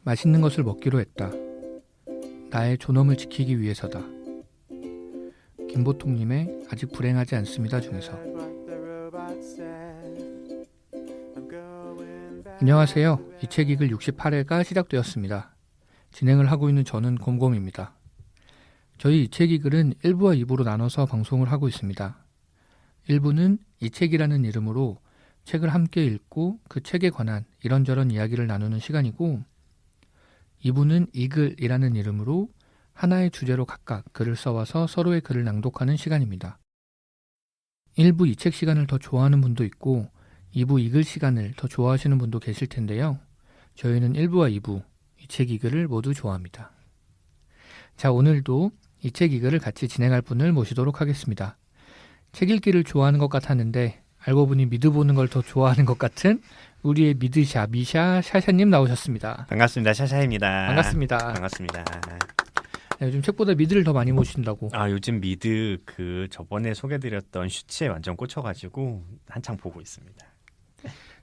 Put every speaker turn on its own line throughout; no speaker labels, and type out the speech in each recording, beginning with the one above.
맛있는 것을 먹기로 했다. 나의 존엄을 지키기 위해서다. 김보통님의 아직 불행하지 않습니다 중에서. 안녕하세요. 이책익을 68회가 시작되었습니다. 진행을 하고 있는 저는 곰곰입니다. 저희 이책익을은 1부와 2부로 나눠서 방송을 하고 있습니다. 1부는 이책이라는 이름으로 책을 함께 읽고 그 책에 관한 이런저런 이야기를 나누는 시간이고, 2부는 이글이라는 이름으로 하나의 주제로 각각 글을 써와서 서로의 글을 낭독하는 시간입니다. 1부 이 책 시간을 더 좋아하는 분도 있고 2부 이글 시간을 더 좋아하시는 분도 계실 텐데요. 저희는 1부와 2부 이 책 이글을 모두 좋아합니다. 자, 오늘도 이 책 이글을 같이 진행할 분을 모시도록 하겠습니다. 책 읽기를 좋아하는 것 같았는데 알고 보니 미드 보는 걸 더 좋아하는 것 같은 우리의 미드샤 미샤 샤샤님 나오셨습니다.
반갑습니다. 샤샤입니다.
반갑습니다.
반갑습니다.
네, 요즘 책보다 미드를 더 많이 모신다고.
요즘 미드 저번에 소개드렸던 슈츠에 완전 꽂혀가지고 한창 보고 있습니다.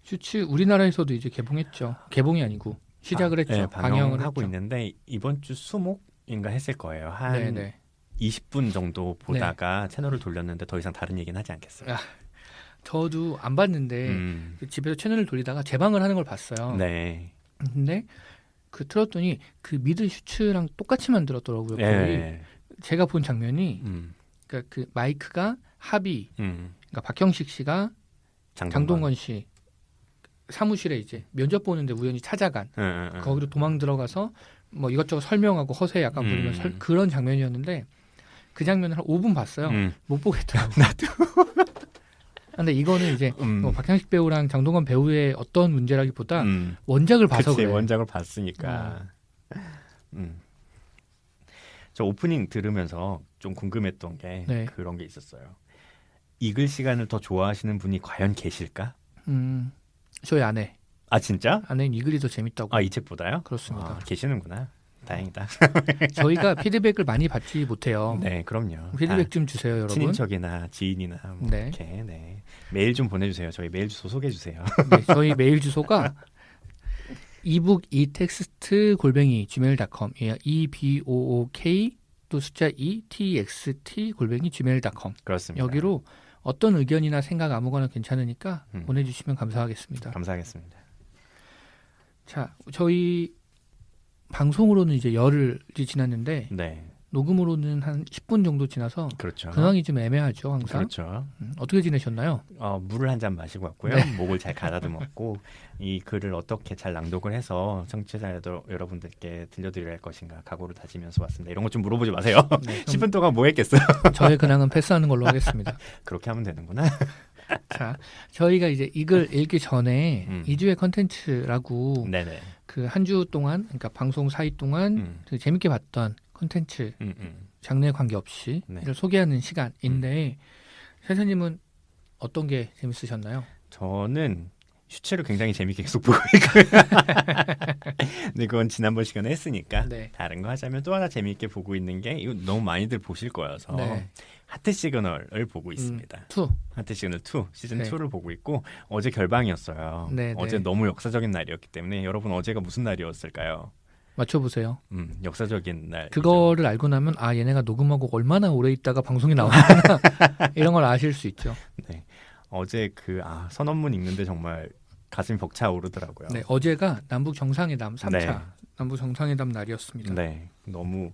슈츠 우리나라에서도 이제 개봉했죠. 개봉이 아니고 시작을 했죠.
네,
방영을
하고
했죠.
있는데 이번 주 수목인가 했을 거예요. 한
네네.
20분 정도 보다가 채널을 돌렸는데 더 이상 다른 얘기는 하지 않겠어요.
저도 안 봤는데 집에서 채널을 돌리다가 재방을 하는 걸 봤어요.
네.
근데 틀었더니 그 미드 슈츠랑 똑같이 만들었더라고요. 거의.
네.
제가 본 장면이
음.
그러니까 그 마이크가 합의,
음.
그러니까 박형식 씨가 장동건 씨 사무실에 이제 면접 보는데 우연히 찾아간 거기로 도망 들어가서 뭐 이것저것 설명하고 허세 약간 부리면서 그런 장면이었는데 그 장면을 한 5분 봤어요. 못 보겠더라고요.
나도.
근데 이거는 이제 뭐 박형식 배우랑 장동건 배우의 어떤 문제라기보다 원작을 봐서
그치,
그래.
원작을 봤으니까. 저 오프닝 들으면서 좀 궁금했던 게
네.
그런 게 있었어요. 이글 시간을 더 좋아하시는 분이 과연 계실까?
저희 아내.
진짜?
아내는 이글이 더 재밌다고.
이 책보다요?
그렇습니다.
계시는구나. 다행이다.
저희가 피드백을 많이 받지 못해요.
네, 그럼요.
피드백 좀 주세요, 여러분.
친인척이나 지인이나 뭐
네.
이렇게. 네. 메일 좀 보내주세요. 저희 메일 주소 소개해 주세요.
네, 저희 메일 주소가 ebook etext @gmail.com ebook 또 숫자 text @gmail.com
그렇습니다.
여기로 어떤 의견이나 생각 아무거나 괜찮으니까 보내주시면 감사하겠습니다.
감사하겠습니다.
자, 저희 방송으로는 이제 열흘이 지났는데
네,
녹음으로는 한 10분 정도 지나서
그렇죠.
근황이 좀 애매하죠, 항상.
그렇죠.
어떻게 지내셨나요?
물을 한 잔 마시고 왔고요.
네.
목을 잘 가다듬었고 이 글을 어떻게 잘 낭독을 해서 청취자 여러분들께 들려드려야 할 것인가 각오를 다지면서 왔습니다. 이런 거 좀 물어보지 마세요.
네,
10분 동안 뭐 했겠어요?
저의 근황은 패스하는 걸로 하겠습니다.
그렇게 하면 되는구나.
자, 저희가 이제 이 글 읽기 전에 2주의 컨텐츠라고
네네.
그 한 주 동안, 그러니까 방송 사이 동안 그 재밌게 봤던 컨텐츠 장르에 관계없이
네.
이를 소개하는 시간인데 세사님은 어떤 게 재밌으셨나요?
저는 슈츠를 굉장히 재밌게 계속 보고 있고요. 근데 그건 지난번 시간에 했으니까
네.
다른 거 하자면 또 하나 재밌게 보고 있는 게 이거 너무 많이들 보실 거여서
네.
하트 시그널을 보고 있습니다.
투.
하트 시그널 2 시즌
네.
2를 보고 있고 어제 결방이었어요.
네,
어제
네.
너무 역사적인 날이었기 때문에 여러분 어제가 무슨 날이었을까요?
맞춰보세요.
역사적인 날.
그거를 알고 나면 얘네가 녹음하고 얼마나 오래 있다가 방송이 나오나 이런 걸 아실 수 있죠.
네. 어제 선언문 읽는데 정말 가슴이 벅차오르더라고요.
네, 어제가 남북 정상회담 3차
네.
남북 정상회담 날이었습니다.
네, 너무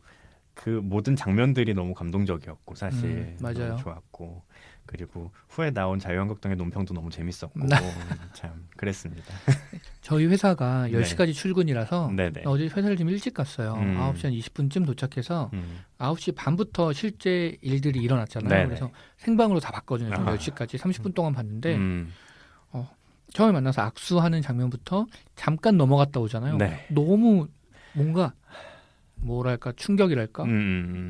그 모든 장면들이 너무 감동적이었고 사실
맞아요.
너무 좋았고 그리고 후에 나온 자유한국당의 논평도 너무 재밌었고 참 그랬습니다.
저희 회사가
네.
10시까지 출근이라서
네네.
어제 회사를 좀 일찍 갔어요. 9시 한 20분쯤 도착해서 9시 반부터 실제 일들이 일어났잖아요.
네네.
그래서 생방으로 다 봤거든요. 10시까지 30분 동안 봤는데 처음에 만나서 악수하는 장면부터 잠깐 넘어갔다 오잖아요.
네.
너무 뭔가 뭐랄까 충격이랄까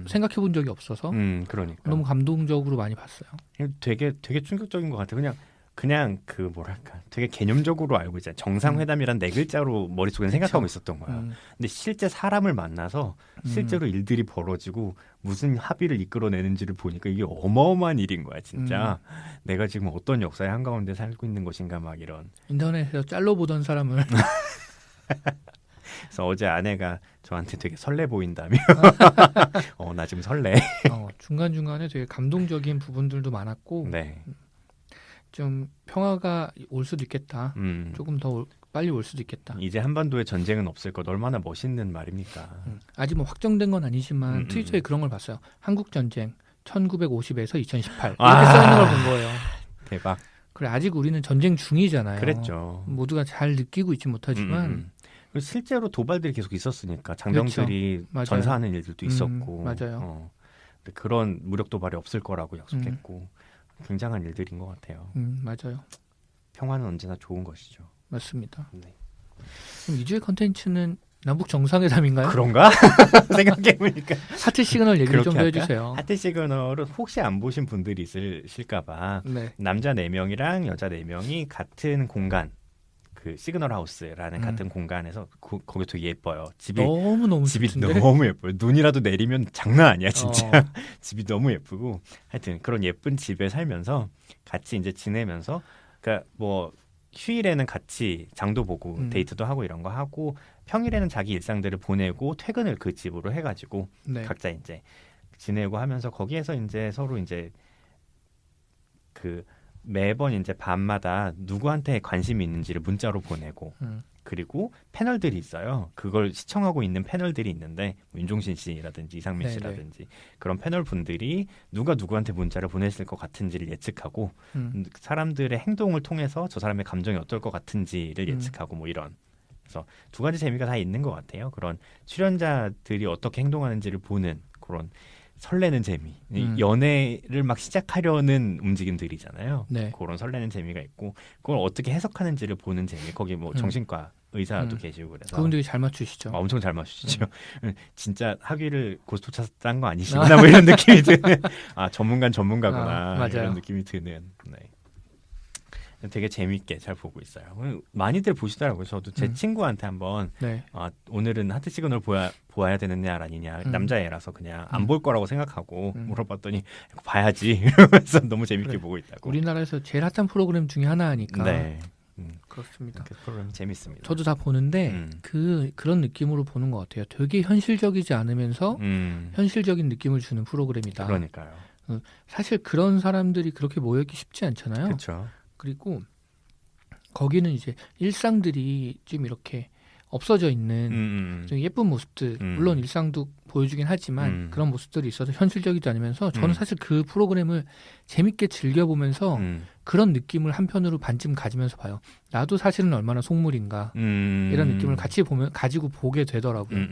생각해 본 적이 없어서
그러니까
너무 감동적으로 많이 봤어요.
되게 충격적인 것 같아요. 그냥 그 뭐랄까 되게 개념적으로 알고 있잖아요. 정상회담이란 네 글자로 머릿속에 생각하고 있었던 거야. 근데 실제 사람을 만나서 실제로 일들이 벌어지고 무슨 합의를 이끌어내는지를 보니까 이게 어마어마한 일인 거야 진짜. 내가 지금 어떤 역사의 한가운데 살고 있는 것인가 막 이런.
인터넷에서 짤로 보던 사람을
그래서 어제 아내가 저한테 되게 설레 보인다며. 나 지금 설레.
중간중간에 되게 감동적인 부분들도 많았고
네.
좀 평화가 올 수도 있겠다. 조금 더 빨리 올 수도 있겠다.
이제 한반도에 전쟁은 없을 것. 얼마나 멋있는 말입니까?
아직 뭐 확정된 건 아니지만 트위터에 그런 걸 봤어요. 한국 전쟁 1950에서 2018 이렇게 써 있는 걸 본 거예요.
대박.
그래 아직 우리는 전쟁 중이잖아요.
그랬죠.
모두가 잘 느끼고 있지 못하지만
그리고 실제로 도발들이 계속 있었으니까 장병들이
그렇죠.
전사하는 일들도 있었고
맞아요.
근데 그런 무력 도발이 없을 거라고 약속했고 굉장한 일들인 것 같아요.
맞아요.
평화는 언제나 좋은 것이죠.
맞습니다.
네.
그럼 2주의 컨텐츠는 남북 정상회담인가요?
그런가? 생각해보니까
하트 시그널 얘기를 좀 더
할까?
해주세요.
하트 시그널은 혹시 안 보신 분들이 있으실까봐
네.
남자 4명이랑 여자 4명이 같은 공간 그 시그널 하우스라는 같은 공간에서 거기 되게 예뻐요. 집이
너무 좋던데?
너무 예뻐요. 눈이라도 내리면 장난 아니야 진짜. 집이 너무 예쁘고 하여튼 그런 예쁜 집에 살면서 같이 이제 지내면서 그러니까 뭐 휴일에는 같이 장도 보고 데이트도 하고 이런 거 하고 평일에는 자기 일상들을 보내고 퇴근을 그 집으로 해가지고
네.
각자 이제 지내고 하면서 거기에서 이제 서로 이제 그 매번 이제 밤마다 누구한테 관심이 있는지를 문자로 보내고 그리고 패널들이 있어요. 그걸 시청하고 있는 패널들이 있는데 윤종신 씨라든지 이상민
네네.
씨라든지 그런 패널 분들이 누가 누구한테 문자를 보냈을 것 같은지를 예측하고 사람들의 행동을 통해서 저 사람의 감정이 어떨 것 같은지를 예측하고 뭐 이런. 그래서 두 가지 재미가 다 있는 것 같아요. 그런 출연자들이 어떻게 행동하는지를 보는 그런 설레는 재미. 연애를 막 시작하려는 움직임들이잖아요.
네.
그런 설레는 재미가 있고 그걸 어떻게 해석하는지를 보는 재미. 거기 뭐 정신과 의사도 계시고 그래서
그분 되게 잘 맞추시죠.
엄청 잘 맞추시죠. 진짜 학위를 고스톱 쳤딴 거 아니시구나 뭐 이런 느낌이 드는 전문가구나
맞아요.
이런 느낌이 드는. 네. 되게 재밌게 잘 보고 있어요. 많이들 보시더라고요. 저도 제 친구한테 한번
네.
오늘은 하트 시그널 보아야 되는 애 아니냐 남자애라서 그냥 안 볼 거라고 생각하고 물어봤더니 봐야지 이러면서 너무 재밌게
그래.
보고 있다고.
우리나라에서 제일 핫한 프로그램 중에 하나니까.
네.
그렇습니다.
그 프로그램 재밌습니다.
저도 다 보는데 그런 느낌으로 보는 것 같아요. 되게 현실적이지 않으면서 현실적인 느낌을 주는 프로그램이다.
그러니까요.
사실 그런 사람들이 그렇게 모여있기 쉽지 않잖아요.
그렇죠.
그리고 거기는 이제 일상들이 좀 이렇게 없어져 있는 좀 예쁜 모습들 물론 일상도 보여주긴 하지만 그런 모습들이 있어서 현실적이지 않으면서 저는 사실 그 프로그램을 재밌게 즐겨보면서 그런 느낌을 한편으로 반쯤 가지면서 봐요. 나도 사실은 얼마나 속물인가 이런 느낌을 같이 가지고 보게 되더라고요.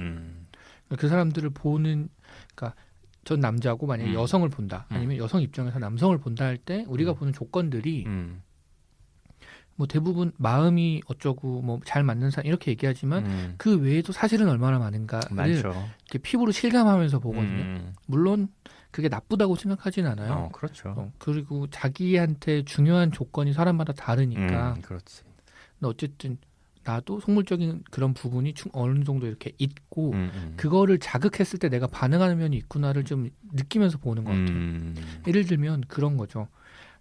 그 사람들을 보는 그러니까 전 남자고 만약에 여성을 본다 아니면 여성 입장에서 남성을 본다 할 때 우리가 보는 조건들이 뭐 대부분 마음이 어쩌고 뭐 잘 맞는 사람 이렇게 얘기하지만 그 외에도 사실은 얼마나 많은가를
많죠.
이렇게 피부로 실감하면서 보거든요. 물론 그게 나쁘다고 생각하진 않아요.
그렇죠.
그리고 자기한테 중요한 조건이 사람마다 다르니까.
그렇지.
근데 어쨌든 나도 속물적인 그런 부분이 어느 정도 이렇게 있고 그거를 자극했을 때 내가 반응하는 면이 있구나를 좀 느끼면서 보는 것 같아요. 예를 들면 그런 거죠.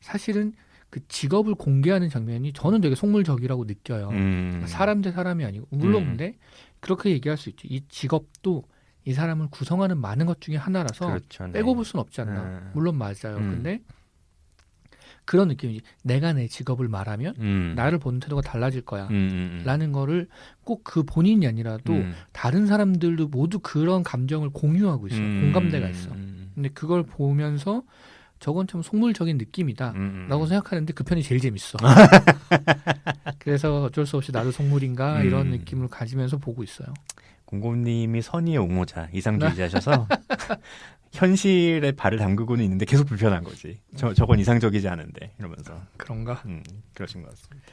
사실은 그 직업을 공개하는 장면이 저는 되게 속물적이라고 느껴요. 사람 대 사람이 아니고 물론 근데 그렇게 얘기할 수 있죠. 이 직업도 이 사람을 구성하는 많은 것 중에 하나라서
그렇죠. 네.
빼고 볼 수는 없지 않나. 물론 맞아요. 근데 그런 느낌이지. 내가 내 직업을 말하면 나를 보는 태도가 달라질 거야. 라는 거를 꼭 그 본인이 아니라도 다른 사람들도 모두 그런 감정을 공유하고 있어요. 공감대가 있어. 근데 그걸 보면서 저건 참 속물적인 느낌이다 라고 생각하는데 그 편이 제일 재밌어. 그래서 어쩔 수 없이 나도 속물인가 이런 느낌을 가지면서 보고 있어요.
공곰님이 선의의 옹호자 이상주의자셔서 현실에 발을 담그고는 있는데 계속 불편한 거지. 저건 이상적이지 않은데 이러면서.
그런가?
그러신 것 같습니다.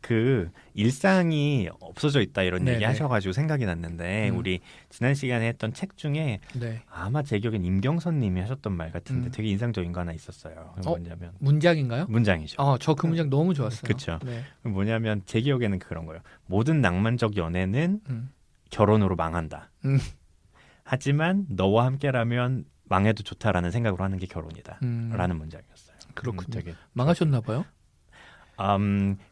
그 일상이 없어져 있다 이런
네네.
얘기 하셔가지고 생각이 났는데 우리 지난 시간에 했던 책 중에
네.
아마 제 기억엔 임경선 님이 하셨던 말 같은데 되게 인상적인 거 하나 있었어요. 뭐냐면
문장인가요?
문장이죠.
저 그 문장 너무 좋았어요.
그렇죠.
네.
뭐냐면 제 기억에는 그런 거예요. 모든 낭만적 연애는 결혼으로 망한다. 하지만 너와 함께라면 망해도 좋다라는 생각으로 하는 게 결혼이다. 라는 문장이었어요.
그렇군요.
되게
망하셨나 봐요?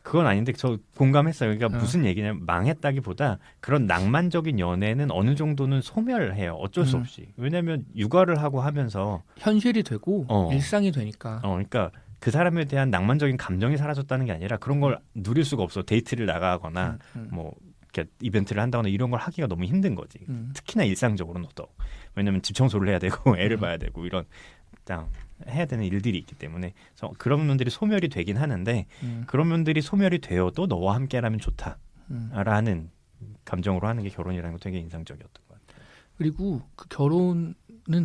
그건 아닌데 저 공감했어요. 그러니까
어.
무슨 얘기냐면 망했다기보다 그런 낭만적인 연애는 어느 정도는 소멸해요. 어쩔 수 없이. 왜냐하면 육아를 하고 하면서
현실이 되고
어.
일상이 되니까.
그러니까 그 사람에 대한 낭만적인 감정이 사라졌다는 게 아니라 그런 걸 누릴 수가 없어. 데이트를 나가거나 뭐 이렇게 이벤트를 한다거나 이런 걸 하기가 너무 힘든 거지. 특히나 일상적으로는 더더욱. 왜냐면 집 청소를 해야 되고 애를 봐야 되고 이런 딱 해야 되는 일들이 있기 때문에 그래서 그런 면들이 소멸이 되긴 하는데 그런 면들이 소멸이 되어도 너와 함께라면 좋다라는 감정으로 하는 게 결혼이라는 거 되게 인상적이었던 것 같아요.
그리고 그 결혼은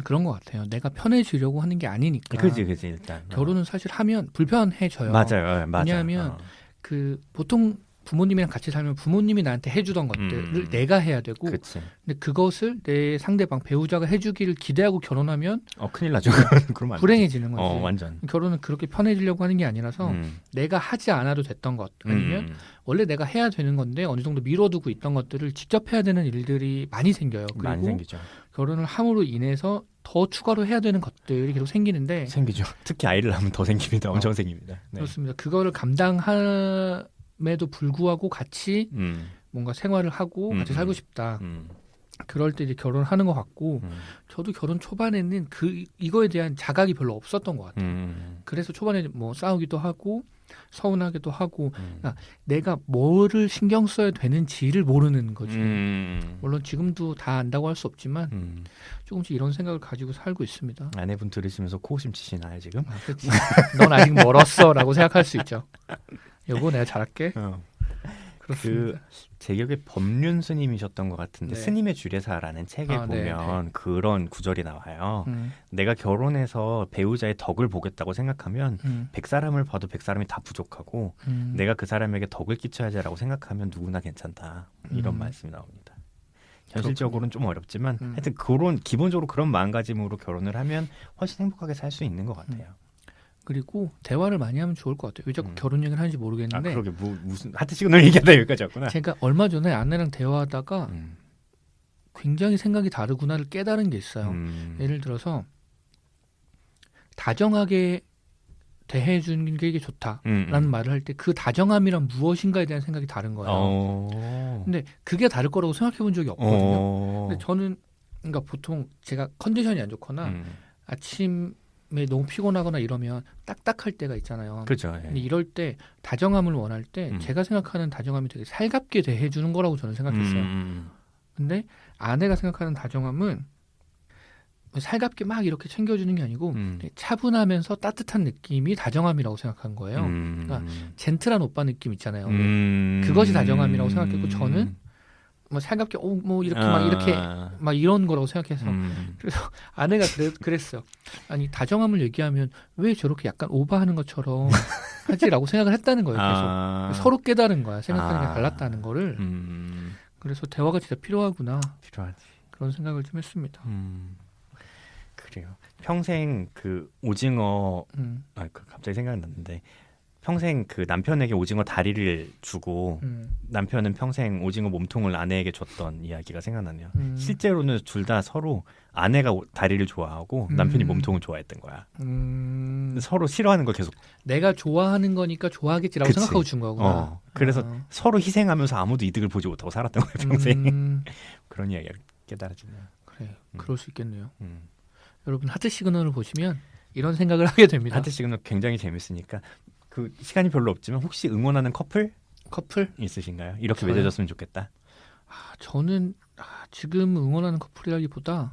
그런 것 같아요. 내가 편해지려고 하는 게 아니니까.
그지 일단
결혼은 사실 하면 불편해져요.
맞아요.
왜냐하면 그 보통 부모님이랑 같이 살면 부모님이 나한테 해주던 것들을 내가 해야 되고,
그치.
근데 그것을 내 상대방 배우자가 해주기를 기대하고 결혼하면
큰일 나죠. 그러면 안
불행해지는 거지.
완전.
결혼은 그렇게 편해지려고 하는 게 아니라서 내가 하지 않아도 됐던 것 아니면 원래 내가 해야 되는 건데 어느 정도 미뤄두고 있던 것들을 직접 해야 되는 일들이 많이 생겨요. 그리고
많이 생기죠.
결혼을 함으로 인해서 더 추가로 해야 되는 것들이 계속 생기는데
생기죠. 특히 아이를 낳으면 더 생깁니다. 엄청 생깁니다. 네.
그렇습니다. 그거를 감당함에도 불구하고 같이 뭔가 생활을 하고 같이 살고 싶다. 그럴 때 이제 결혼을 하는 것 같고 저도 결혼 초반에는 이거에 대한 자각이 별로 없었던 것 같아요. 그래서 초반에 뭐 싸우기도 하고 서운하기도 하고 그러니까 내가 뭐를 신경 써야 되는지를 모르는 거지. 물론 지금도 다 안다고 할 수 없지만 조금씩 이런 생각을 가지고 살고 있습니다.
아내분 들으시면서 코웃음 치시나요 지금?
그치. 넌 아직 멀었어라고 생각할 수 있죠. 여보 내가 잘할게. 그렇습니다.
제 기억에 법륜 스님이셨던 것 같은데
네.
스님의 주례사라는 책에 보면
네.
그런 구절이 나와요. 내가 결혼해서 배우자의 덕을 보겠다고 생각하면 100사람을 봐도 100사람이 다 부족하고 내가 그 사람에게 덕을 끼쳐야지라고 생각하면 누구나 괜찮다. 이런 말씀이 나옵니다. 현실적으로는 좀 어렵지만 하여튼 기본적으로 그런 마음가짐으로 결혼을 하면 훨씬 행복하게 살 수 있는 것 같아요.
그리고 대화를 많이 하면 좋을 것 같아요. 왜 자꾸 결혼 얘기를 하는지 모르겠는데.
그러게 무슨 하트 시그널 얘기하다 여기까지 왔구나.
제가 얼마 전에 아내랑 대화하다가 굉장히 생각이 다르구나를 깨달은 게 있어요. 예를 들어서 다정하게 대해주는 게 이게 좋다라는 말을 할 때 그 다정함이란 무엇인가에 대한 생각이 다른 거예요. 근데 그게 다를 거라고 생각해 본 적이 없거든요. 근데 저는 그러니까 보통 제가 컨디션이 안 좋거나 아침에 너무 피곤하거나 이러면 딱딱할 때가 있잖아요.
그렇죠.
근데 이럴 때 다정함을 원할 때 제가 생각하는 다정함이 되게 살갑게 대해주는 거라고 저는 생각했어요. 근데 아내가 생각하는 다정함은 살갑게 막 이렇게 챙겨주는 게 아니고 되게 차분하면서 따뜻한 느낌이 다정함이라고 생각한 거예요. 그러니까 젠틀한 오빠 느낌 있잖아요. 그것이 다정함이라고 생각했고 저는 뭐 살갑게 뭐 이렇게 막 이런 거라고 생각해서 그래서 아내가 그랬어요. 아니 다정함을 얘기하면 왜 저렇게 약간 오버하는 것처럼 하지라고 생각을 했다는 거예요. 계속 서로 깨달은 거야. 생각하는 게 달랐다는 거를. 그래서 대화가 진짜 필요하구나.
필요하지.
그런 생각을 좀 했습니다.
그래요. 평생 그 오징어 갑자기 생각났는데 평생 그 남편에게 오징어 다리를 주고 남편은 평생 오징어 몸통을 아내에게 줬던 이야기가 생각나네요. 실제로는 둘 다 서로 아내가 다리를 좋아하고 남편이 몸통을 좋아했던 거야. 서로 싫어하는 걸 계속
내가 좋아하는 거니까 좋아하겠지라고
그치.
생각하고 준 거구나.
그래서 서로 희생하면서 아무도 이득을 보지 못하고 살았던 거예요. 평생. 그런 이야기가 깨달아지네요.
그래, 그럴 수 있겠네요. 여러분 하트 시그널을 보시면 이런 생각을 하게 됩니다.
하트 시그널 굉장히 재밌으니까 그 시간이 별로 없지만 혹시 응원하는 커플 있으신가요? 이렇게
저요?
맺어졌으면 좋겠다.
저는 지금 응원하는 커플이라기보다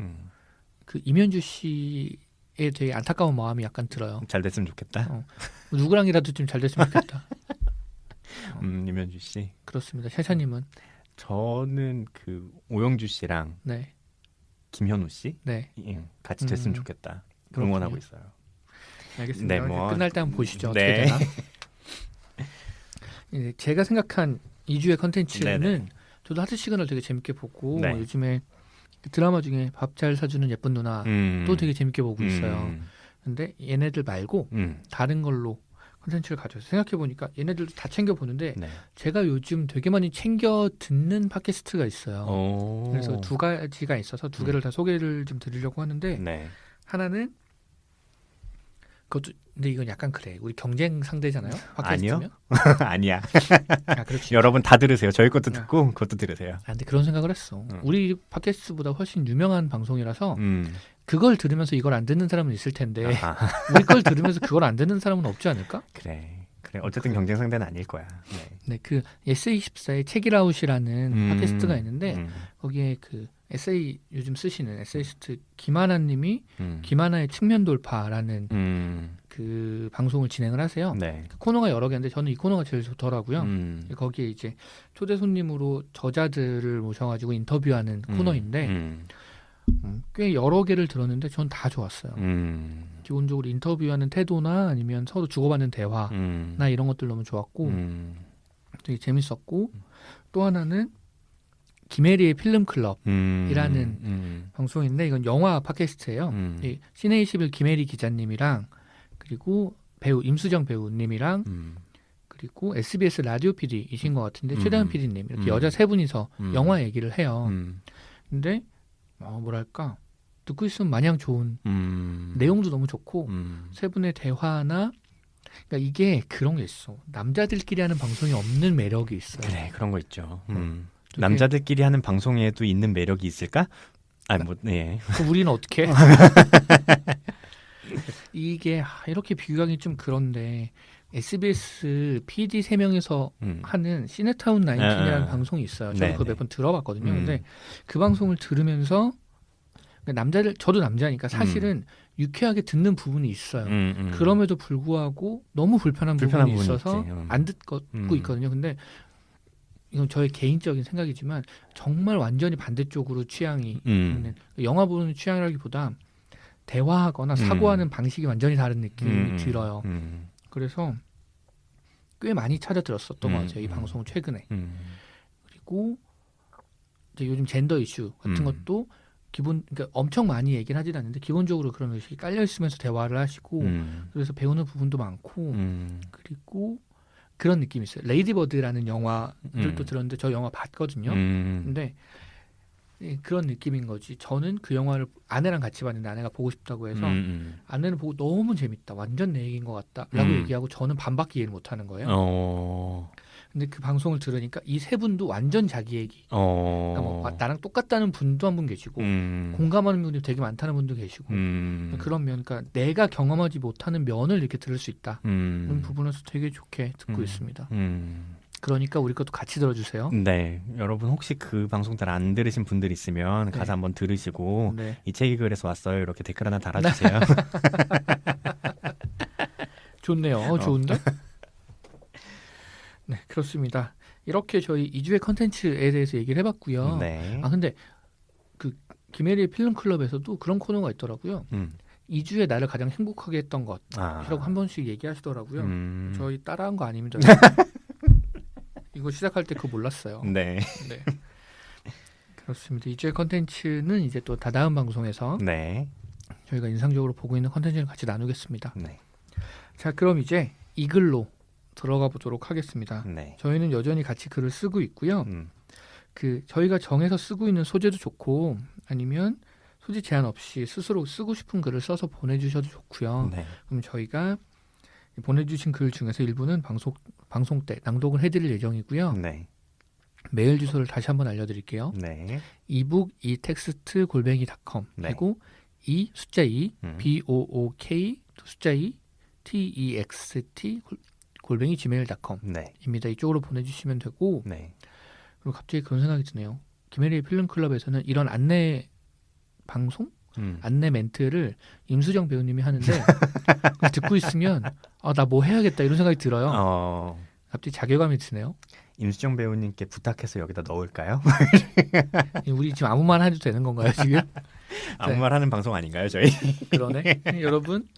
그 임현주 씨에 되게 안타까운 마음이 약간 들어요.
잘 됐으면 좋겠다.
누구랑이라도 좀 잘 됐으면 좋겠다.
임현주 씨.
그렇습니다. 샤샤님은?
저는 그 오영주 씨랑
네.
김현우 씨 같이 됐으면 좋겠다. 응원하고 있어요.
알겠습니다.
네, 뭐
끝날 때 한번 보시죠. 어떻게
네.
되나. 제가 생각한 2주의 컨텐츠는
네네.
저도 하트 시그널 되게 재밌게 보고
네.
요즘에 드라마 중에 밥 잘 사주는 예쁜 누나 또 되게 재밌게 보고 있어요. 근데 얘네들 말고 다른 걸로 컨텐츠를 가져서 생각해보니까 얘네들도 다 챙겨보는데
네.
제가 요즘 되게 많이 챙겨 듣는 팟캐스트가 있어요. 그래서 두 가지가 있어서 두 개를 다 소개를 좀 드리려고 하는데
네.
하나는 그것도 근데 이건 약간 그래. 우리 경쟁 상대잖아요.
아니요.
팟캐스트면.
아니야.
아, 그렇지.
여러분 다 들으세요. 저희 것도 듣고 그것도 들으세요.
아, 근데 그런 생각을 했어. 우리 팟캐스트보다 훨씬 유명한 방송이라서
음.
그걸 들으면서 이걸 안 듣는 사람은 있을 텐데
아하.
우리 걸 들으면서 그걸 안 듣는 사람은 없지 않을까?
그래. 어쨌든 경쟁 상대는 아닐 거야. 네.
네, 그 에세이24의 책이라웃이라는 팟캐스트가 있는데 거기에 그 에세이 요즘 쓰시는 에세이스트 김하나님이 김하나의 측면 돌파라는 그 방송을 진행을 하세요.
네.
그 코너가 여러 개인데 저는 이 코너가 제일 좋더라고요. 거기에 이제 초대 손님으로 저자들을 모셔가지고 인터뷰하는 코너인데 꽤 여러 개를 들었는데 전 다 좋았어요. 기본적으로 인터뷰하는 태도나 아니면 서로 주고받는 대화나 이런 것들 너무 좋았고 되게 재밌었고 또 하나는 김혜리의 필름클럽이라는 방송인데 이건 영화 팟캐스트예요. 이 시네21 김혜리 기자님이랑 그리고 배우 임수정 배우님이랑 그리고 SBS 라디오 PD이신 것 같은데 최다은 PD님 이렇게 여자 세 분이서 영화 얘기를 해요. 근데 뭐랄까 듣고 있으면 마냥 좋은 내용도 너무 좋고 세 분의 대화나 그러니까 이게 그런 게 있어. 남자들끼리 하는 방송이 없는 매력이 있어요.
그래 그런 거 있죠. 남자들끼리 하는 방송에도 있는 매력이 있을까? 네.
우리는 어떻게? 이게 이렇게 비교하기 좀 그런데 SBS PD 3명이서 하는 시네타운 19이라는 방송이 있어요. 저도 그거 몇 번 들어봤거든요. 근데 그 방송을 들으면서 남자들 저도 남자니까 사실은 유쾌하게 듣는 부분이 있어요. 그럼에도 불구하고 너무 불편한 부분이 있어서 안 듣고 있거든요. 근데 이건 저의 개인적인 생각이지만 정말 완전히 반대쪽으로 취향이 있는 영화 보는 취향이라기보다 대화하거나 사고하는 방식이 완전히 다른 느낌이 들어요. 그래서 꽤 많이 찾아 들었었던 것 같아요. 이 방송을 최근에. 그리고 이제 요즘 젠더 이슈 같은 것도 그러니까 엄청 많이 얘기는 하진 않는데 기본적으로 그런 의식이 깔려 있으면서 대화를 하시고 그래서 배우는 부분도 많고 그리고 그런 느낌이 있어요. 레이디버드라는 영화를 또 들었는데 저 영화 봤거든요. 근데 그런 느낌인 거지. 저는 그 영화를 아내랑 같이 봤는데 아내가 보고 싶다고 해서 아내는 보고 너무 재밌다. 완전 내 얘기인 것 같다. 라고 얘기하고 저는 반밖에 이해를 못하는 거예요. 근데 그 방송을 들으니까 이 세 분도 완전 자기 얘기. 그러니까 뭐 나랑 똑같다는 분도 한 분 계시고 공감하는 분도 되게 많다는 분도 계시고 그런 면, 그러니까 내가 경험하지 못하는 면을 이렇게 들을 수 있다. 그런 부분에서 되게 좋게 듣고 있습니다. 그러니까 우리 것도 같이 들어주세요.
네, 여러분 혹시 그 방송 잘 안 들으신 분들 있으면 가서 한번 들으시고 이 책이 그래서 왔어요. 이렇게 댓글 하나 달아주세요.
좋네요. 좋은데? 네, 그렇습니다. 이렇게 저희 2주의 컨텐츠에 대해서 얘기를 해봤고요.
네.
근데 그 김혜리의 필름클럽에서도 그런 코너가 있더라고요. 2주에 나를 가장 행복하게 했던 것이라고 한 번씩 얘기하시더라고요. 저희 따라한 거 아닙니다. 이거 시작할 때 그거 몰랐어요.
네.
네. 그렇습니다. 2주의 컨텐츠는 이제 또 다다음 방송에서 저희가 인상적으로 보고 있는 컨텐츠를 같이 나누겠습니다.
네.
자, 그럼 이제 이 글로 들어가 보도록 하겠습니다.
네.
저희는 여전히 같이 글을 쓰고 있고요. 그 저희가 정해서 쓰고 있는 소재도 좋고 아니면 소재 제한 없이 스스로 쓰고 싶은 글을 써서 보내주셔도 좋고요. 그럼 저희가 보내주신 글 중에서 일부는 방송 때 낭독을 해드릴 예정이고요. 메일 주소를 다시 한번 알려드릴게요. ebook etext@gmail.com 그리고 이 숫자 2 book 숫자 2 text@gmail.com입니다. 이쪽으로 보내주시면 되고 그리고 갑자기 그런 생각이 드네요. 김혜리의 필름클럽에서는 이런 안내 방송? 안내 멘트를 임수정 배우님이 하는데 듣고 있으면 나 뭐 해야겠다 이런 생각이 들어요. 갑자기 자괴감이 드네요.
임수정 배우님께 부탁해서 여기다 넣을까요?
우리 지금 아무 말 해도 되는 건가요 지금?
아무 말 하는 방송 아닌가요 저희?
그러네. 여러분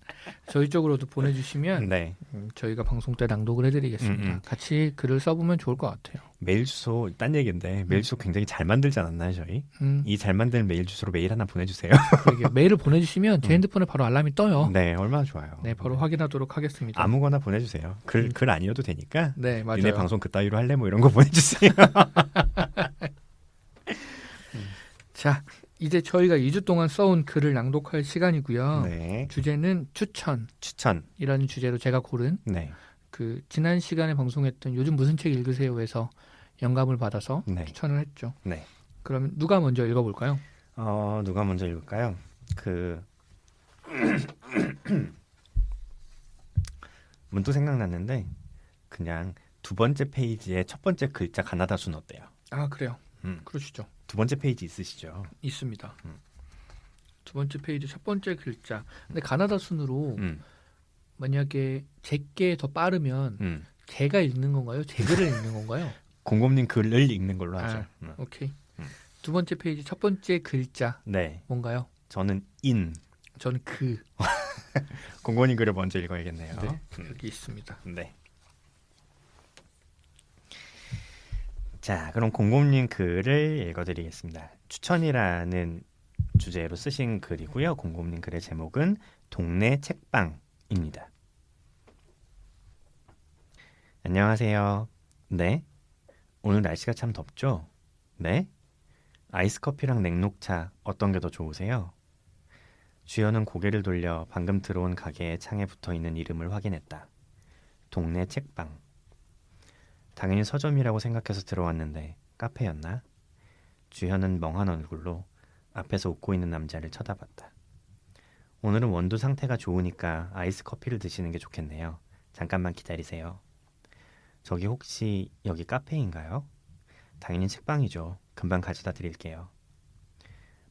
저희 쪽으로도 보내주시면 저희가 방송 때 낭독을 해드리겠습니다. 같이 글을 써보면 좋을 것 같아요.
메일 주소 딴 얘기인데 메일 주소 굉장히 잘 만들지 않았나요 저희? 이 잘 만든 메일 주소로 메일 하나 보내주세요.
메일을 보내주시면 제 핸드폰에 바로 알람이 떠요.
네, 얼마나 좋아요.
네, 바로 확인하도록 하겠습니다.
아무거나 보내주세요. 글 아니어도 되니까.
네, 맞아요.
니네 방송 그따위로 할래 뭐 이런 거 보내주세요.
자, 이제 저희가 2주 동안 써온 글을 낭독할 시간이고요.
네.
주제는 추천이라는
추천.
주제로 제가 고른
네.
그 지난 시간에 방송했던 요즘 무슨 책 읽으세요에서 영감을 받아서
네.
추천을 했죠.
네.
그럼 누가 먼저 읽어볼까요?
누가 먼저 읽을까요? 문득 생각났는데 그냥 두 번째 페이지에 첫 번째 글자 가나다 순 어때요?
아 그래요.
음.
그러시죠.
두 번째 페이지 있으시죠?
있습니다.
음.
두 번째 페이지 첫 번째 글자. 근데 가나다 순으로 만약에 제게 더 빠르면 제가 읽는 건가요? 제 글을 읽는 건가요?
곰곰님 글을 읽는 걸로 하죠.
오케이. 두 번째 페이지 첫 번째 글자
네.
뭔가요?
저는 인.
저는 그.
곰곰님 글을 먼저 읽어야겠네요.
네, 여기 있습니다.
네. 자, 그럼 곰곰님 글을 읽어드리겠습니다. 추천이라는 주제로 쓰신 글이고요. 곰곰님 글의 제목은 동네 책방입니다. 안녕하세요. 네? 오늘 날씨가 참 덥죠? 네? 아이스 커피랑 냉녹차 어떤 게 더 좋으세요? 주연은 고개를 돌려 방금 들어온 가게의 창에 붙어있는 이름을 확인했다. 동네 책방. 당연히 서점이라고 생각해서 들어왔는데 카페였나? 주현은 멍한 얼굴로 앞에서 웃고 있는 남자를 쳐다봤다. 오늘은 원두 상태가 좋으니까 아이스 커피를 드시는 게 좋겠네요. 잠깐만 기다리세요. 저기 혹시 여기 카페인가요? 당연히 책방이죠. 금방 가져다 드릴게요.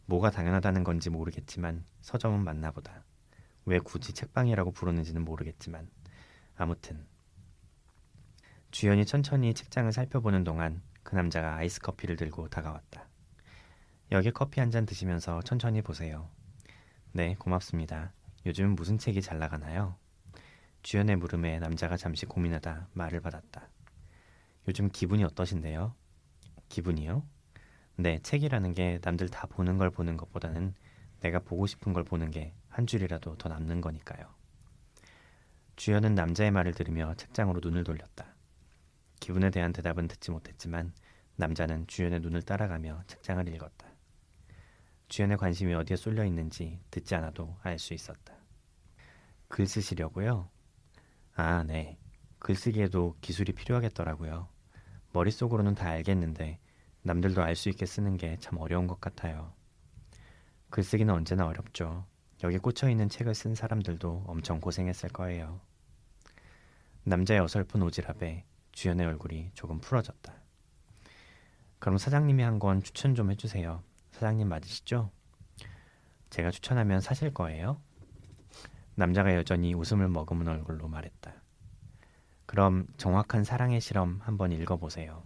뭐가 당연하다는 건지 모르겠지만 서점은 맞나 보다. 왜 굳이 책방이라고 부르는지는 모르겠지만 아무튼 주연이 천천히 책장을 살펴보는 동안 그 남자가 아이스 커피를 들고 다가왔다. 여기 커피 한 잔 드시면서 천천히 보세요. 네, 고맙습니다. 요즘 무슨 책이 잘 나가나요? 주연의 물음에 남자가 잠시 고민하다 말을 받았다. 요즘 기분이 어떠신데요? 기분이요? 네, 책이라는 게 남들 다 보는 걸 보는 것보다는 내가 보고 싶은 걸 보는 게 한 줄이라도 더 남는 거니까요. 주연은 남자의 말을 들으며 책장으로 눈을 돌렸다. 기분에 대한 대답은 듣지 못했지만 남자는 주연의 눈을 따라가며 책장을 읽었다. 주연의 관심이 어디에 쏠려 있는지 듣지 않아도 알 수 있었다. 글 쓰시려고요? 아, 네. 글쓰기에도 기술이 필요하겠더라고요. 머릿속으로는 다 알겠는데 남들도 알 수 있게 쓰는 게 참 어려운 것 같아요. 글쓰기는 언제나 어렵죠. 여기 꽂혀있는 책을 쓴 사람들도 엄청 고생했을 거예요. 남자의 어설픈 오지랖에 주연의 얼굴이 조금 풀어졌다. 그럼 사장님이 한 권 추천 좀 해주세요. 사장님 맞으시죠? 제가 추천하면 사실 거예요? 남자가 여전히 웃음을 머금은 얼굴로 말했다. 그럼 정확한 사랑의 실험 한번 읽어보세요.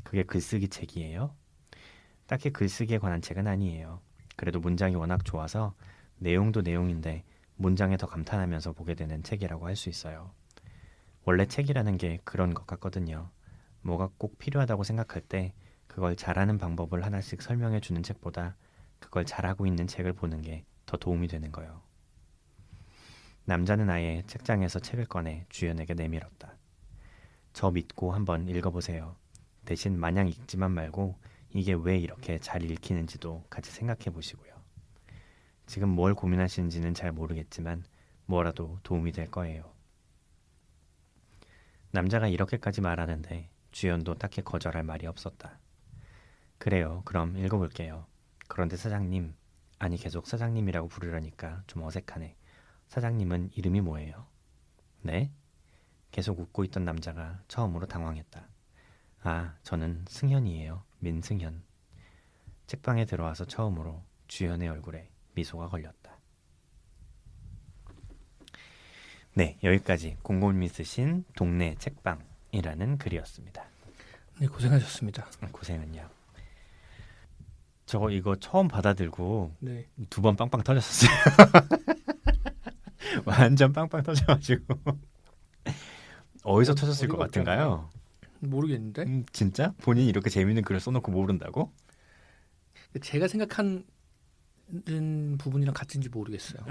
그게 글쓰기 책이에요? 딱히 글쓰기에 관한 책은 아니에요. 그래도 문장이 워낙 좋아서 내용도 내용인데 문장에 더 감탄하면서 보게 되는 책이라고 할 수 있어요. 원래 책이라는 게 그런 것 같거든요. 뭐가 꼭 필요하다고 생각할 때 그걸 잘하는 방법을 하나씩 설명해 주는 책보다 그걸 잘하고 있는 책을 보는 게 더 도움이 되는 거요. 남자는 아예 책장에서 책을 꺼내 주연에게 내밀었다. 저 믿고 한번 읽어보세요. 대신 마냥 읽지만 말고 이게 왜 이렇게 잘 읽히는지도 같이 생각해 보시고요. 지금 뭘 고민하시는지는 잘 모르겠지만 뭐라도 도움이 될 거예요. 남자가 이렇게까지 말하는데 주연도 딱히 거절할 말이 없었다. 그래요. 그럼 읽어볼게요. 그런데 사장님, 아니 계속 사장님이라고 부르려니까 좀 어색하네. 사장님은 이름이 뭐예요? 네? 계속 웃고 있던 남자가 처음으로 당황했다. 아, 저는 승현이에요. 민승현. 책방에 들어와서 처음으로 주연의 얼굴에 미소가 걸렸다. 네, 여기까지 곰곰이 쓰신 동네 책방이라는 글이었습니다.
네, 고생하셨습니다.
고생은요. 저 이거 처음 받아들고
네.
2번 빵빵 터졌었어요. 완전 빵빵 터져가지고 어디서 터졌을 것 같은가요?
모르겠는데.
진짜? 본인이 이렇게 재밌는 글을 써놓고 모른다고?
제가 생각하는 부분이랑 같은지 모르겠어요.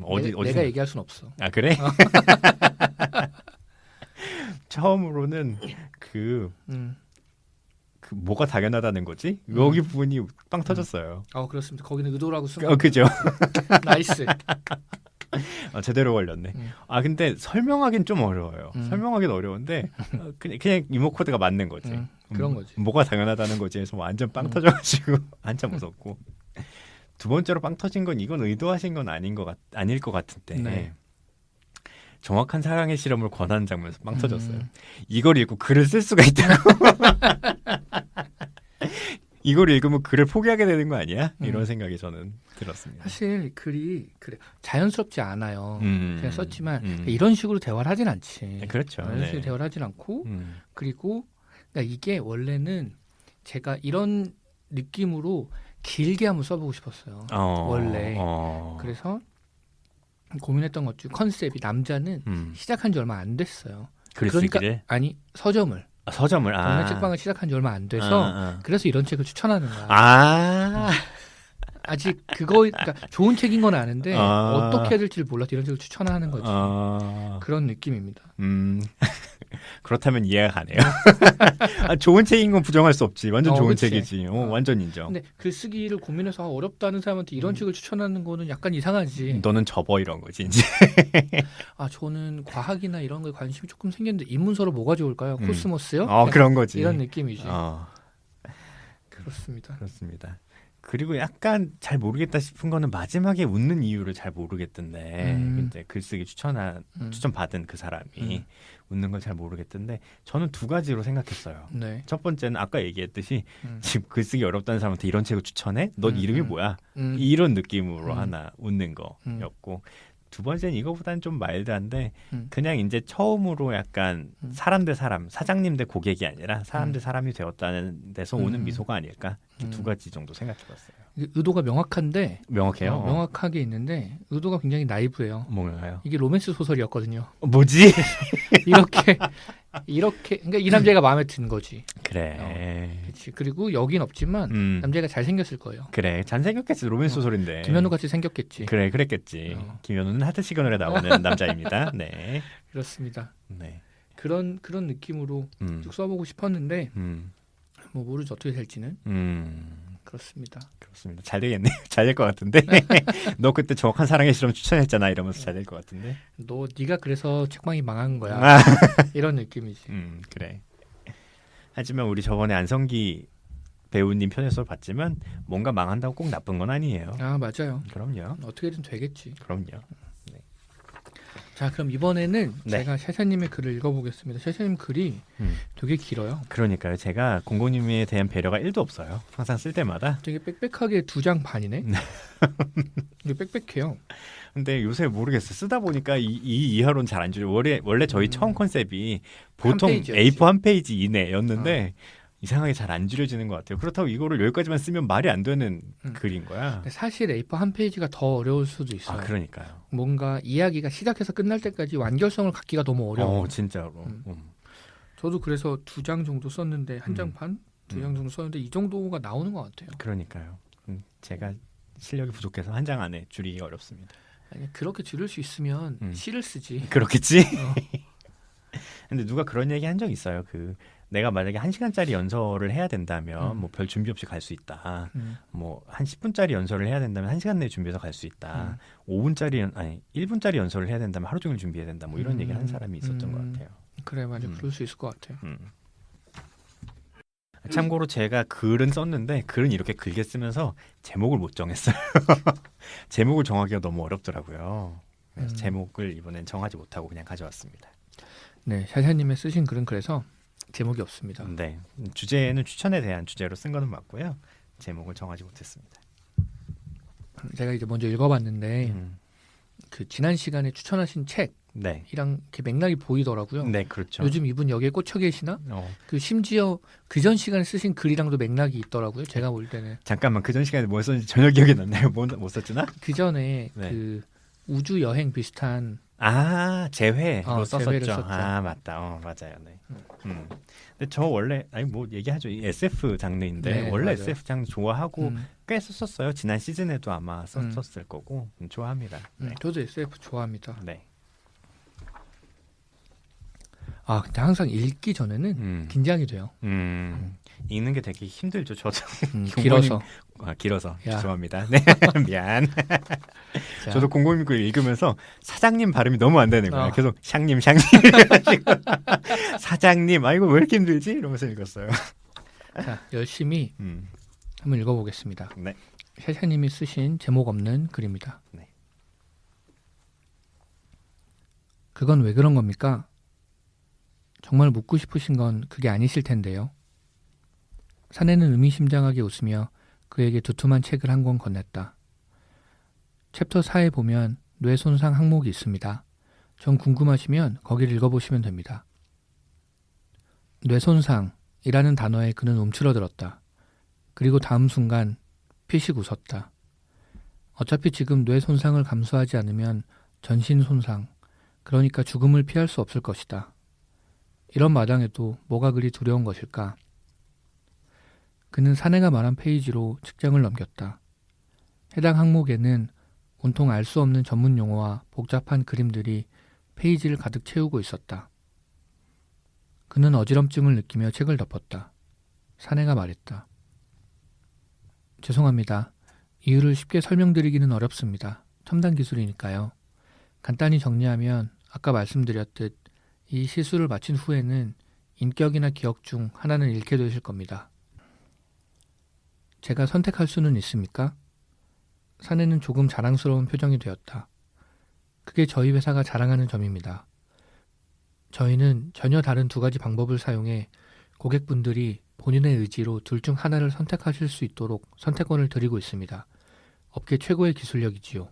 어디
내가 얘기할 순 없어.
아 그래? 처음으로는 그 그 뭐가 당연하다는 거지? 여기 부분이 빵 터졌어요.
그렇습니다. 거기는 의도라고 쓴
그죠?
나이스.
제대로 걸렸네. 근데 설명하긴 좀 어려워요. 설명하긴 어려운데 그냥 이모 코드가 맞는 거지.
그런 거지.
뭐가 당연하다는 거지 해서 완전 빵 터져가지고 한참 무섭고. 두 번째로 빵 터진 건 이건 의도하신 건 아닐 것 같은데
네.
정확한 사랑의 실험을 권하는 장면에서 빵 터졌어요. 이걸 읽고 글을 쓸 수가 있다고. 이걸 읽으면 글을 포기하게 되는 거 아니야? 이런 생각이 저는 들었습니다.
사실 글이 그래 자연스럽지 않아요. 그냥 썼지만 이런 식으로 대화를 하진 않지.
그렇죠.
이런 식으로 대화를 하진 않고 그리고 그러니까 이게 원래는 제가 이런 느낌으로 길게 한번 써보고 싶었어요. 원래. 그래서 고민했던 것 중 컨셉이 남자는 시작한 지 얼마 안 됐어요.
글쓰기를?
아니 서점을.
서점을.
동네 책방을 시작한 지 얼마 안 돼서 그래서 이런 책을 추천하는 거야. 아직 그러니까 좋은 책인 건 아는데 어떻게 해야 될지를 몰라서 이런 책을 추천하는 거지. 그런 느낌입니다.
그렇다면 이해가 가네요. 좋은 책인 건 부정할 수 없지. 완전 좋은
그치?
책이지. 완전 인정.
근데 글쓰기를 고민해서 어렵다는 사람한테 이런 책을 추천하는 거는 약간 이상하지.
너는 접어 이런 거지 이제.
저는 과학이나 이런 거에 관심이 조금 생겼는데 입문서로 뭐가 좋을까요? 코스모스요?
그런 거지.
이런 느낌이지.
그렇습니다. 그리고 약간 잘 모르겠다 싶은 거는 마지막에 웃는 이유를 잘 모르겠던데 근데 글쓰기 추천받은 그 사람이 웃는 걸 잘 모르겠던데 저는 두 가지로 생각했어요.
네.
첫 번째는 아까 얘기했듯이 지금 글쓰기 어렵다는 사람한테 이런 책을 추천해? 넌 이름이 뭐야? 이런 느낌으로 하나 웃는 거였고 두 번째는 이거보다는 좀 마일드한데 그냥 이제 처음으로 약간 사람 대 사람, 사장님 대 고객이 아니라 사람 대 사람이 되었다는 데서 오는 미소가 아닐까? 두 가지 정도 생각해봤어요.
의도가 명확한데
명확해요?
명확하게 있는데 의도가 굉장히 나이브해요.
뭔가요?
이게 로맨스 소설이었거든요.
뭐지?
이렇게 그러니까 이 남자가 마음에 든 거지.
그래.
그렇지. 그리고 여긴 없지만 남자가 잘 생겼을 거예요.
그래, 잘생겼겠지. 로맨스 소설인데.
김현우 같이 생겼겠지.
그래, 그랬겠지. 김현우는 하트 시그널에 나오는 남자입니다. 네,
그렇습니다.
네.
그런 느낌으로 쭉 써보고 싶었는데 뭐 모르죠 어떻게 될지는. 그렇습니다.
잘 되겠네. 잘 될 것 같은데. 너 그때 정확한 사랑의 실험 추천했잖아. 이러면서 잘 될 것 같은데.
네가 그래서 책방이 망한 거야. 이런 느낌이지.
그래. 하지만 우리 저번에 안성기 배우님 편에서 봤지만 뭔가 망한다고 꼭 나쁜 건 아니에요.
맞아요.
그럼요.
어떻게든 되겠지.
그럼요.
자, 그럼 이번에는
네.
제가 샤샤님의 글을 읽어보겠습니다. 샤샤님 글이 되게 길어요.
그러니까요. 제가 공공님에 대한 배려가 1도 없어요. 항상 쓸 때마다.
되게 빽빽하게 2장 반이네. 이게 빽빽해요.
근데 요새 모르겠어요. 쓰다 보니까 이 이하로는 잘 안 줄여. 원래 저희 처음 컨셉이 보통
페이지였지.
A4 한 페이지 이내였는데 이상하게 잘 안 줄여지는 것 같아요. 그렇다고 이거를 여기까지만 쓰면 말이 안 되는 글인 거야.
근데 사실 A4 한 페이지가 더 어려울 수도 있어요.
그러니까요.
뭔가 이야기가 시작해서 끝날 때까지 완결성을 갖기가 너무 어려워.
진짜로.
저도 그래서 2장 정도 썼는데 1장 반? 2장 정도 썼는데 이 정도가 나오는 것 같아요.
그러니까요. 제가 실력이 부족해서 한 장 안에 줄이기가 어렵습니다.
아니, 그렇게 줄일 수 있으면 시를 쓰지.
그렇겠지? 근데 누가 그런 얘기 한 적 있어요. 내가 만약에 1시간짜리 연설을 해야 된다면 뭐 별 준비 없이 갈 수 있다. 뭐 한 10분짜리 연설을 해야 된다면 1시간 내에 준비해서 갈 수 있다. 1분짜리 연설을 해야 된다면 하루 종일 준비해야 된다. 뭐 이런 얘기를 한 사람이 있었던 것 같아요.
그래, 맞아. 그럴 수 있을 것 같아요.
참고로 제가 글은 썼는데 글은 이렇게 길게 쓰면서 제목을 못 정했어요. 제목을 정하기가 너무 어렵더라고요. 그래서 제목을 이번엔 정하지 못하고 그냥 가져왔습니다.
네, 샤샤님의 쓰신 글은 그래서 제목이 없습니다.
네, 주제는 추천에 대한 주제로 쓴 거는 맞고요. 제목을 정하지 못했습니다.
제가 이제 먼저 읽어봤는데 그 지난 시간에 추천하신 책이랑
네,
이렇게 맥락이 보이더라고요.
네, 그렇죠.
요즘 이분 여기에 꽂혀 계시나? 그 심지어 그전 시간에 쓰신 글이랑도 맥락이 있더라고요. 제가 볼 때는.
잠깐만, 그전 시간에 뭐 썼는지 전혀 기억이 안 나요. 뭐 썼지나?
그 전에
네.
그 우주 여행 비슷한
재회로
재회를
썼었죠.
썼죠.
맞다. 맞아요. 네. 근데 저 원래 뭐 얘기하죠. 이 SF 장르인데
네,
원래
맞아요.
SF 장르 좋아하고 꽤 썼었어요. 지난 시즌에도 아마 썼을 거고 좋아합니다. 네.
저도 SF 좋아합니다.
네.
근데 항상 읽기 전에는 긴장이 돼요.
읽는 게 되게 힘들죠. 저도
길어서.
길어서
야.
죄송합니다. 네, 미안.
자,
저도 공0 1을 읽으면서 사장님 발음이 너무 안 되는 거예요.
어.
계속 샹님 이래가지고 사장님, 이거 왜 이렇게 힘들지? 이러면서 읽었어요.
자, 열심히 한번 읽어보겠습니다.
네.
샤샤님이 쓰신 제목 없는 글입니다.
네.
그건 왜 그런 겁니까? 정말 묻고 싶으신 건 그게 아니실 텐데요. 사내는 의미심장하게 웃으며 그에게 두툼한 책을 한 권 건넸다. 챕터 4에 보면 뇌 손상 항목이 있습니다. 전 궁금하시면 거기를 읽어보시면 됩니다. 뇌 손상이라는 단어에 그는 움츠러들었다. 그리고 다음 순간 피식 웃었다. 어차피 지금 뇌 손상을 감수하지 않으면 전신 손상, 그러니까 죽음을 피할 수 없을 것이다. 이런 마당에도 뭐가 그리 두려운 것일까? 그는 사내가 말한 페이지로 측정을 넘겼다. 해당 항목에는 온통 알 수 없는 전문 용어와 복잡한 그림들이 페이지를 가득 채우고 있었다. 그는 어지럼증을 느끼며 책을 덮었다. 사내가 말했다. 죄송합니다. 이유를 쉽게 설명드리기는 어렵습니다. 첨단 기술이니까요. 간단히 정리하면 아까 말씀드렸듯 이 시술을 마친 후에는 인격이나 기억 중 하나는 잃게 되실 겁니다. 제가 선택할 수는 있습니까? 사내는 조금 자랑스러운 표정이 되었다. 그게 저희 회사가 자랑하는 점입니다. 저희는 전혀 다른 두 가지 방법을 사용해 고객분들이 본인의 의지로 둘 중 하나를 선택하실 수 있도록 선택권을 드리고 있습니다. 업계 최고의 기술력이지요.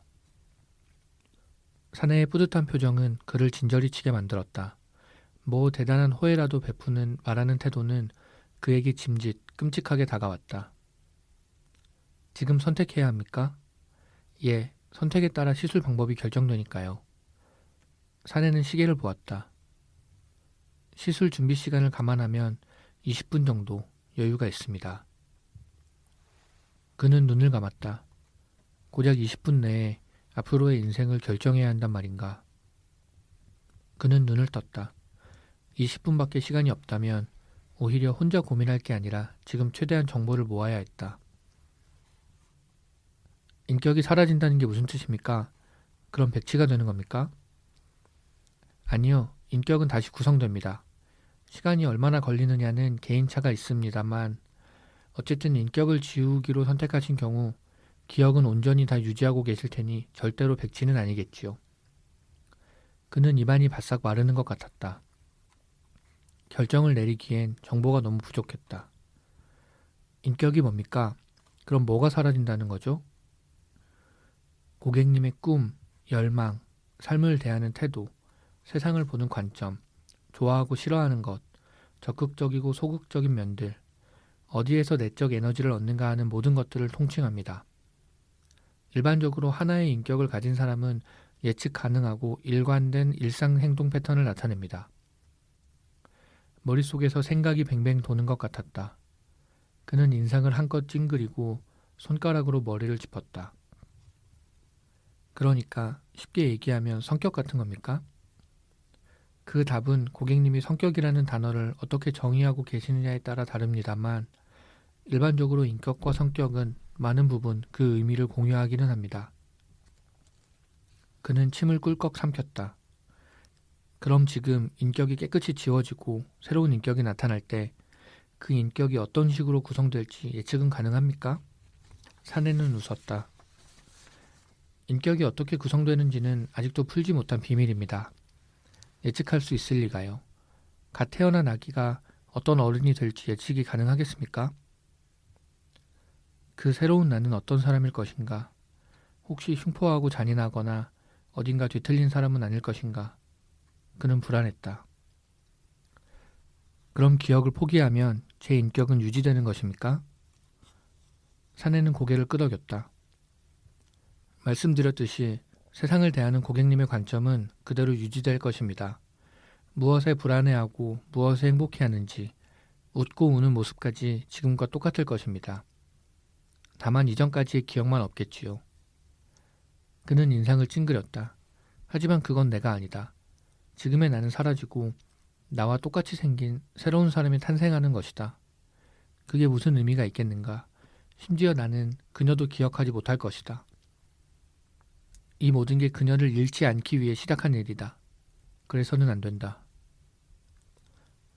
사내의 뿌듯한 표정은 그를 진저리 치게 만들었다. 뭐 대단한 호혜라도 베푸는 말하는 태도는 그에게 짐짓 끔찍하게 다가왔다. 지금 선택해야 합니까? 예, 선택에 따라 시술 방법이 결정되니까요. 사내는 시계를 보았다. 시술 준비 시간을 감안하면 20분 정도 여유가 있습니다. 그는 눈을 감았다. 고작 20분 내에 앞으로의 인생을 결정해야 한단 말인가. 그는 눈을 떴다. 20분밖에 시간이 없다면 오히려 혼자 고민할 게 아니라 지금 최대한 정보를 모아야 했다. 인격이 사라진다는 게 무슨 뜻입니까? 그럼 백치가 되는 겁니까? 아니요. 인격은 다시 구성됩니다. 시간이 얼마나 걸리느냐는 개인차가 있습니다만 어쨌든 인격을 지우기로 선택하신 경우 기억은 온전히 다 유지하고 계실 테니 절대로 백치는 아니겠지요. 그는 입안이 바싹 마르는 것 같았다. 결정을 내리기엔 정보가 너무 부족했다. 인격이 뭡니까? 그럼 뭐가 사라진다는 거죠? 고객님의 꿈, 열망, 삶을 대하는 태도, 세상을 보는 관점, 좋아하고 싫어하는 것, 적극적이고 소극적인 면들, 어디에서 내적 에너지를 얻는가 하는 모든 것들을 통칭합니다. 일반적으로 하나의 인격을 가진 사람은 예측 가능하고 일관된 일상 행동 패턴을 나타냅니다. 머릿속에서 생각이 뱅뱅 도는 것 같았다. 그는 인상을 한껏 찡그리고 손가락으로 머리를 짚었다. 그러니까 쉽게 얘기하면 성격 같은 겁니까? 그 답은 고객님이 성격이라는 단어를 어떻게 정의하고 계시느냐에 따라 다릅니다만 일반적으로 인격과 성격은 많은 부분 그 의미를 공유하기는 합니다. 그는 침을 꿀꺽 삼켰다. 그럼 지금 인격이 깨끗이 지워지고 새로운 인격이 나타날 때 그 인격이 어떤 식으로 구성될지 예측은 가능합니까? 사내는 웃었다. 인격이 어떻게 구성되는지는 아직도 풀지 못한 비밀입니다. 예측할 수 있을 리가요. 갓 태어난 아기가 어떤 어른이 될지 예측이 가능하겠습니까? 그 새로운 나는 어떤 사람일 것인가? 혹시 흉포하고 잔인하거나 어딘가 뒤틀린 사람은 아닐 것인가? 그는 불안했다. 그럼 기억을 포기하면 제 인격은 유지되는 것입니까? 사내는 고개를 끄덕였다. 말씀드렸듯이 세상을 대하는 고객님의 관점은 그대로 유지될 것입니다. 무엇에 불안해하고 무엇에 행복해하는지 웃고 우는 모습까지 지금과 똑같을 것입니다. 다만 이전까지의 기억만 없겠지요. 그는 인상을 찡그렸다. 하지만 그건 내가 아니다. 지금의 나는 사라지고 나와 똑같이 생긴 새로운 사람이 탄생하는 것이다. 그게 무슨 의미가 있겠는가? 심지어 나는 그녀도 기억하지 못할 것이다. 이 모든 게 그녀를 잃지 않기 위해 시작한 일이다. 그래서는 안 된다.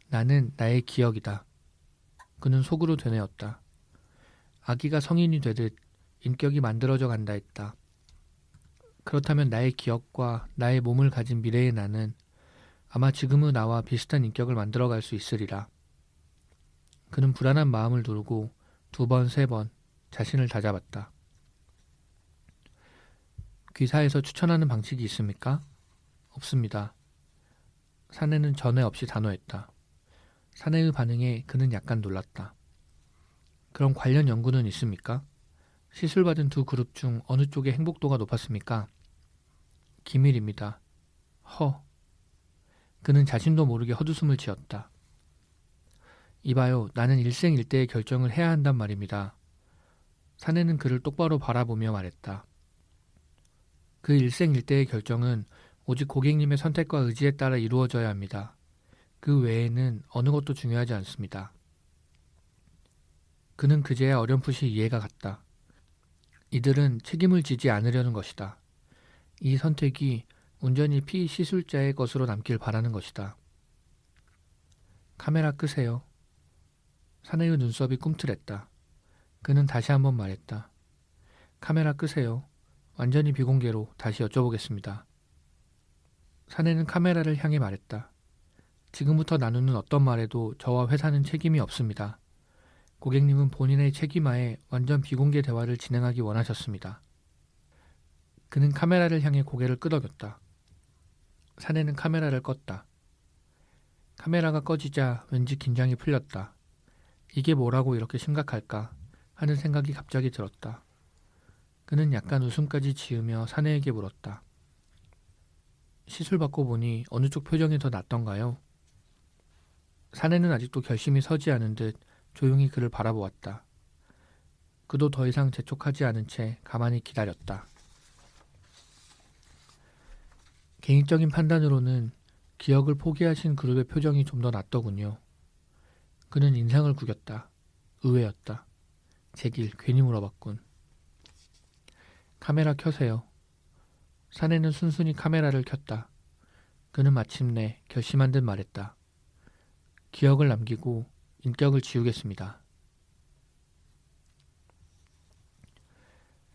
나는 나의 기억이다. 그는 속으로 되뇌었다. 아기가 성인이 되듯 인격이 만들어져 간다 했다. 그렇다면 나의 기억과 나의 몸을 가진 미래의 나는 아마 지금의 나와 비슷한 인격을 만들어갈 수 있으리라. 그는 불안한 마음을 두르고 2번, 3번 자신을 다잡았다. 귀사에서 추천하는 방식이 있습니까? 없습니다. 사내는 전에 없이 단호했다. 사내의 반응에 그는 약간 놀랐다. 그럼 관련 연구는 있습니까? 시술받은 2 그룹 중 어느 쪽의 행복도가 높았습니까? 기밀입니다. 그는 자신도 모르게 헛웃음을 지었다. 이봐요, 나는 일생일대의 결정을 해야 한단 말입니다. 사내는 그를 똑바로 바라보며 말했다. 그 일생일대의 결정은 오직 고객님의 선택과 의지에 따라 이루어져야 합니다. 그 외에는 어느 것도 중요하지 않습니다. 그는 그제야 어렴풋이 이해가 갔다. 이들은 책임을 지지 않으려는 것이다. 이 선택이 온전히 피시술자의 것으로 남길 바라는 것이다. 카메라 끄세요. 사내의 눈썹이 꿈틀했다. 그는 다시 한번 말했다. 카메라 끄세요. 완전히 비공개로 다시 여쭤보겠습니다. 사내는 카메라를 향해 말했다. 지금부터 나누는 어떤 말에도 저와 회사는 책임이 없습니다. 고객님은 본인의 책임하에 완전 비공개 대화를 진행하기 원하셨습니다. 그는 카메라를 향해 고개를 끄덕였다. 사내는 카메라를 껐다. 카메라가 꺼지자 왠지 긴장이 풀렸다. 이게 뭐라고 이렇게 심각할까 하는 생각이 갑자기 들었다. 그는 약간 웃음까지 지으며 사내에게 물었다. 시술 받고 보니 어느 쪽 표정이 더 낫던가요? 사내는 아직도 결심이 서지 않은 듯 조용히 그를 바라보았다. 그도 더 이상 재촉하지 않은 채 가만히 기다렸다. 개인적인 판단으로는 기억을 포기하신 그룹의 표정이 좀 더 낫더군요. 그는 인상을 구겼다. 의외였다. 제길 괜히 물어봤군. 카메라 켜세요. 사내는 순순히 카메라를 켰다. 그는 마침내 결심한 듯 말했다. 기억을 남기고 인격을 지우겠습니다.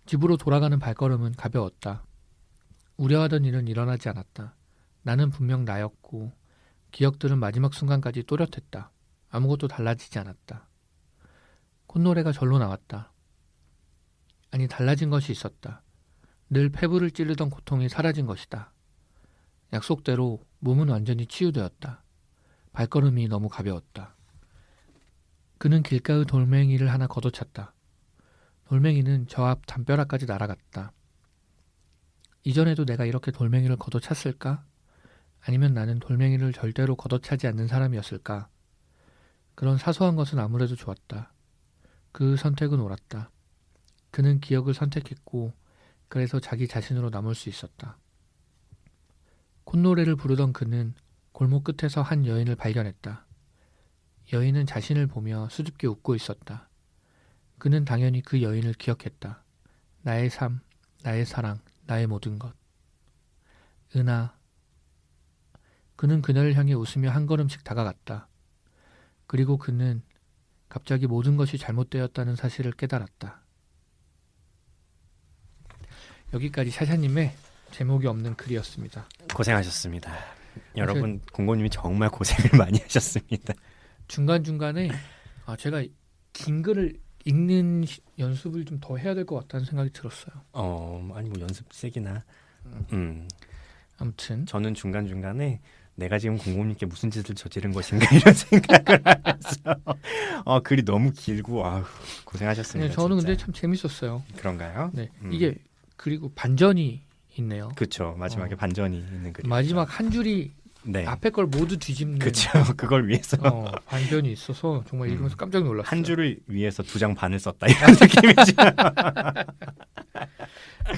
집으로 돌아가는 발걸음은 가벼웠다. 우려하던 일은 일어나지 않았다. 나는 분명 나였고 기억들은 마지막 순간까지 또렷했다. 아무것도 달라지지 않았다. 콧노래가 절로 나왔다. 아니, 달라진 것이 있었다. 늘 폐부를 찌르던 고통이 사라진 것이다. 약속대로 몸은 완전히 치유되었다. 발걸음이 너무 가벼웠다. 그는 길가의 돌멩이를 하나 걷어찼다. 돌멩이는 저 앞 담벼락까지 날아갔다. 이전에도 내가 이렇게 돌멩이를 걷어찼을까? 아니면 나는 돌멩이를 절대로 걷어차지 않는 사람이었을까? 그런 사소한 것은 아무래도 좋았다. 그 선택은 옳았다. 그는 기억을 선택했고 그래서 자기 자신으로 남을 수 있었다. 콧노래를 부르던 그는 골목 끝에서 한 여인을 발견했다. 여인은 자신을 보며 수줍게 웃고 있었다. 그는 당연히 그 여인을 기억했다. 나의 삶, 나의 사랑, 나의 모든 것. 은하. 그는 그녀를 향해 웃으며 한 걸음씩 다가갔다. 그리고 그는 갑자기 모든 것이 잘못되었다는 사실을 깨달았다. 여기까지 샤샤님의 제목이 없는 글이었습니다.
고생하셨습니다. 여러분, 공고님이 정말 고생을 많이 하셨습니다.
중간중간에 제가 긴 글을 읽는 연습을 좀 더 해야 될 것 같다는 생각이 들었어요.
아니 뭐 연습 세기나.
아무튼
저는 중간중간에 내가 지금 공고님께 무슨 짓을 저지른 것인가 이런 생각을 하면서 글이 너무 길고 고생하셨습니다.
네, 저는
진짜.
근데 참 재밌었어요.
그런가요?
네, 이게 그리고 반전이 있네요.
그렇죠. 마지막에 반전이 있는 글이.
마지막 한 줄이
네.
앞에 걸 모두 뒤집는.
그렇죠. 그걸 위해서
반전이 있어서 정말 읽으면서 깜짝 놀랐어요.
한 줄을 위해서 2장 반을 썼다 이런 느낌이죠.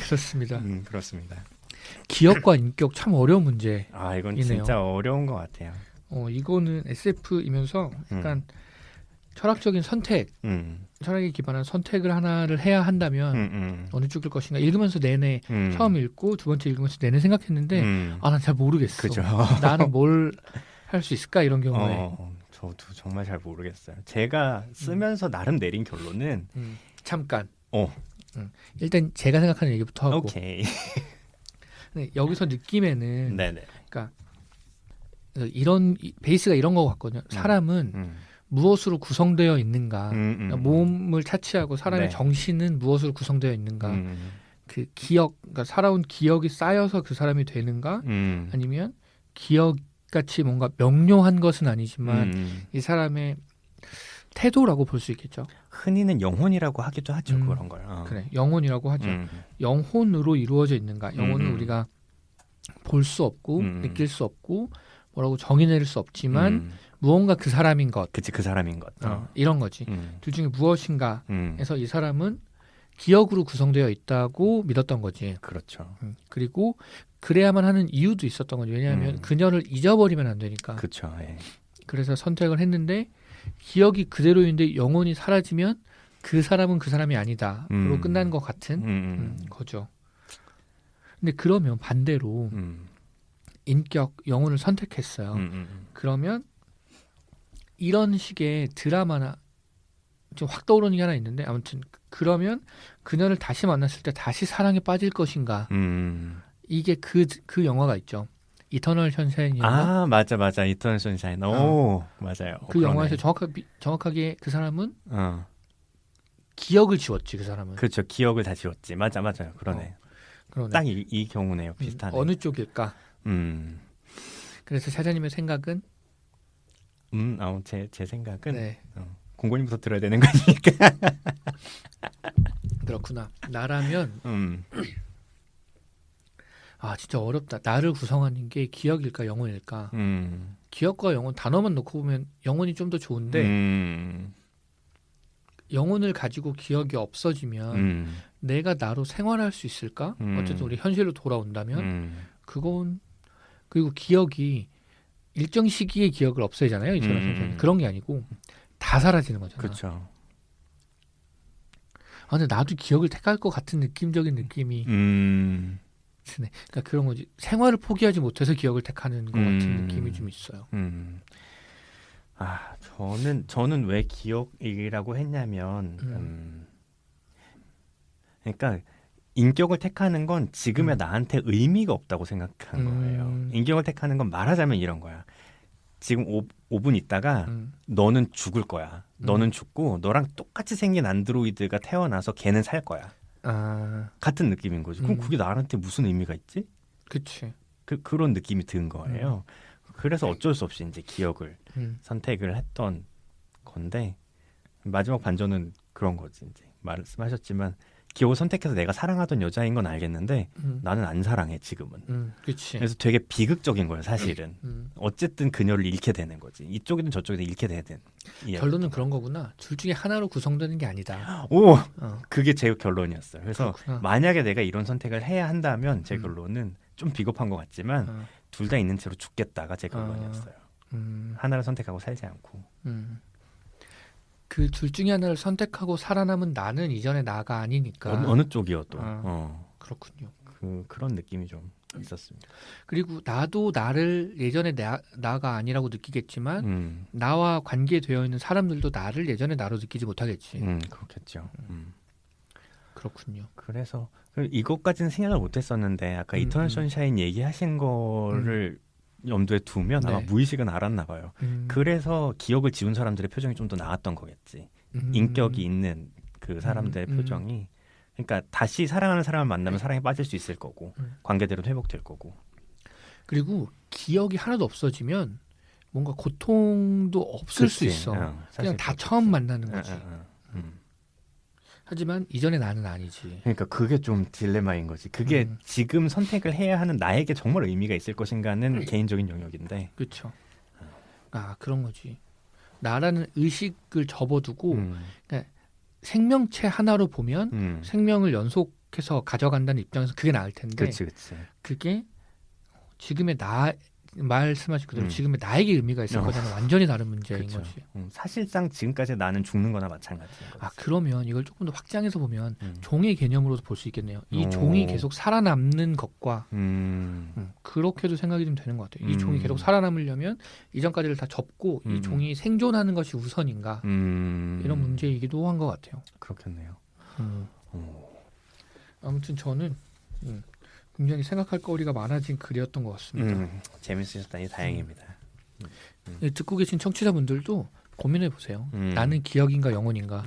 그렇습니다.
그렇습니다.
기억과 인격 참 어려운 문제.
이건
이네요.
진짜 어려운 것 같아요.
이거는 SF이면서 약간 철학적인 선택, 철학에 기반한 선택을 하나를 해야 한다면 어느 쪽일 것인가 읽으면서 내내 처음 읽고 두 번째 읽으면서 내내 생각했는데 난 잘 모르겠어.
그죠.
나는 뭘 할 수 있을까 이런 경우에.
저도 정말 잘 모르겠어요. 제가 쓰면서 나름 내린 결론은
잠깐.
어.
일단 제가 생각하는 얘기부터 하고.
오케이.
근데 여기서 느낌에는
네네.
그러니까 이런 베이스가 이런 거 같거든요. 사람은 무엇으로 구성되어 있는가. 그러니까 몸을 차치하고 사람의
네.
정신은 무엇으로 구성되어 있는가. 그 기억, 그러니까 살아온 기억이 쌓여서 그 사람이 되는가. 아니면 기억 같이 뭔가 명료한 것은 아니지만 이 사람의 태도라고 볼 수 있겠죠.
흔히는 영혼이라고 하기도 하죠. 그런 걸.
그래, 영혼이라고 하죠. 영혼으로 이루어져 있는가. 영혼은 우리가 볼 수 없고 느낄 수 없고 뭐라고 정의 내릴 수 없지만 무언가 그 사람인 것.
그치, 그 사람인 것.
이런 거지. 둘 중에 무엇인가 해서 이 사람은 기억으로 구성되어 있다고 믿었던 거지.
그렇죠.
그리고 그래야만 하는 이유도 있었던 거지. 왜냐하면 그녀를 잊어버리면 안 되니까.
그렇죠. 예.
그래서 선택을 했는데 기억이 그대로인데 영혼이 사라지면 그 사람은 그 사람이 아니다로 끝나는 것 같은 거죠. 근데 그러면 반대로 인격, 영혼을 선택했어요. 그러면 이런 식의 드라마나 좀 확 떠오르는 게 하나 있는데 아무튼 그러면 그녀를 다시 만났을 때 다시 사랑에 빠질 것인가? 이게 그 영화가 있죠. 이터널 선샤인이었나?
맞아. 이터널 선샤인. 오, 맞아요.
그
그러네.
영화에서 정확하게 그 사람은 기억을 지웠지. 그 사람은.
그렇죠. 기억을 다 지웠지. 맞아요. 그러네.
그러네.
딱 이 경우네요. 비슷하네.
어느 쪽일까? 그래서 사장님의 생각은?
제 생각은
네.
공고님부터 들어야 되는 거니까.
그렇구나. 나라면 진짜 어렵다. 나를 구성하는 게 기억일까 영혼일까? 기억과 영혼 단어만 놓고 보면 영혼이 좀 더 좋은데 영혼을 가지고 기억이 없어지면 내가 나로 생활할 수 있을까? 어쨌든 우리 현실로 돌아온다면 그건 그리고 기억이 일정 시기에 기억을 없애잖아요. 이처럼 선생님. 그런 게 아니고 다 사라지는 거잖아.
그렇죠.
근데 나도 기억을 택할 것 같은 느낌적인 느낌이 드네. 그러니까 그런 거지. 생활을 포기하지 못해서 기억을 택하는 것 같은 느낌이 좀 있어요.
저는 왜 기억이라고 했냐면 그러니까 인격을 택하는 건 지금의 나한테 의미가 없다고 생각한 거예요. 인격을 택하는 건 말하자면 이런 거야. 지금 5분 있다가 너는 죽을 거야. 너는 죽고 너랑 똑같이 생긴 안드로이드가 태어나서 걔는 살 거야. 같은 느낌인 거죠. 그럼 그게 나한테 무슨 의미가 있지?
그치.
그런 느낌이 든 거예요. 그래서 어쩔 수 없이 이제 기억을 선택을 했던 건데 마지막 반전은 그런 거지. 이제 말씀하셨지만 기억을 선택해서 내가 사랑하던 여자인 건 알겠는데 나는 안 사랑해 지금은.
그치.
그래서 되게 비극적인 거예요 사실은. 어쨌든 그녀를 잃게 되는 거지. 이쪽이든 저쪽이든 잃게 되는.
결론은 그런 거구나. 둘 중에 하나로 구성되는 게 아니다.
그게 제 결론이었어요. 그래서
그렇구나.
만약에 내가 이런 선택을 해야 한다면 제 결론은 좀 비겁한 것 같지만 둘 다 있는 채로 죽겠다가 제 결론이었어요. 하나를 선택하고 살지 않고. 그
둘 중에 하나를 선택하고 살아남은 나는 이전의 나가 아니니까.
어느 쪽이어도.
그렇군요.
그런 느낌이 좀 있었습니다.
그리고 나도 나를 예전의 나가 아니라고 느끼겠지만 나와 관계되어 있는 사람들도 나를 예전의 나로 느끼지 못하겠지.
그렇겠죠.
그렇군요.
그래서 이것까지는 생각을 못했었는데 아까 이터널 선샤인 얘기하신 거를 염두에 두면 아마 무의식은 알았나 봐요. 그래서 기억을 지운 사람들의 표정이 좀 더 나았던 거겠지. 인격이 있는 그 사람들의 표정이. 그러니까 다시 사랑하는 사람을 만나면 사랑에 빠질 수 있을 거고 관계대로 회복될 거고.
그리고 기억이 하나도 없어지면 뭔가 고통도 없을 수 있어. 그냥 다 처음 만나는 거지. 하지만 이전의 나는 아니지.
그러니까 그게 좀 딜레마인 거지. 그게 지금 선택을 해야 하는 나에게 정말 의미가 있을 것인가는 개인적인 영역인데.
그렇죠. 그런 거지. 나라는 의식을 접어두고 그러니까 생명체 하나로 보면 생명을 연속해서 가져간다는 입장에서 그게 나을 텐데.
그치.
그게 말씀하신 그대로 지금의 나에게 의미가 있을 거냐는 완전히 다른 문제인
그쵸.
거지.
사실상 지금까지 나는 죽는 거나 마찬가지인 거지.
그러면 이걸 조금 더 확장해서 보면
음.
종의 개념으로도 볼 수 있겠네요. 이
오.
종이 계속 살아남는 것과
음.
그렇게도 생각이 좀 되는 것 같아요. 이 종이 계속 살아남으려면 이전까지를 다 접고 이 종이 생존하는 것이 우선인가 이런 문제이기도 한 것 같아요.
그렇겠네요.
아무튼 저는 굉장히 생각할 거리가 많아진 글이었던 것 같습니다.
재밌으셨다니 다행입니다.
듣고 계신 청취자분들도 고민해 보세요. 나는 기억인가 영혼인가.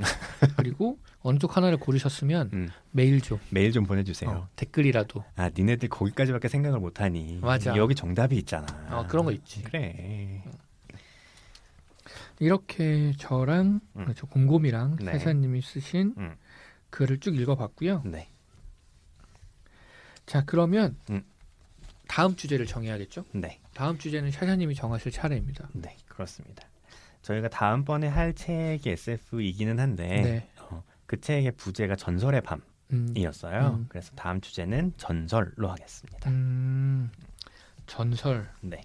그리고 어느 쪽 하나를 고르셨으면 메일 좀
보내주세요.
댓글이라도.
니네들 거기까지밖에 생각을 못하니.
맞아.
여기 정답이 있잖아.
그런 거 있지.
그래.
이렇게 저랑 저 곰곰이랑
네.
사사님이 쓰신 글을 쭉 읽어봤고요.
네.
자, 그러면 다음 주제를 정해야겠죠?
네.
다음 주제는 샤샤님이 정하실 차례입니다.
네, 그렇습니다. 저희가 다음번에 할 책이 SF이기는 한데
네.
그 책의 부제가 전설의 밤이었어요. 그래서 다음 주제는 전설로 하겠습니다.
전설.
네.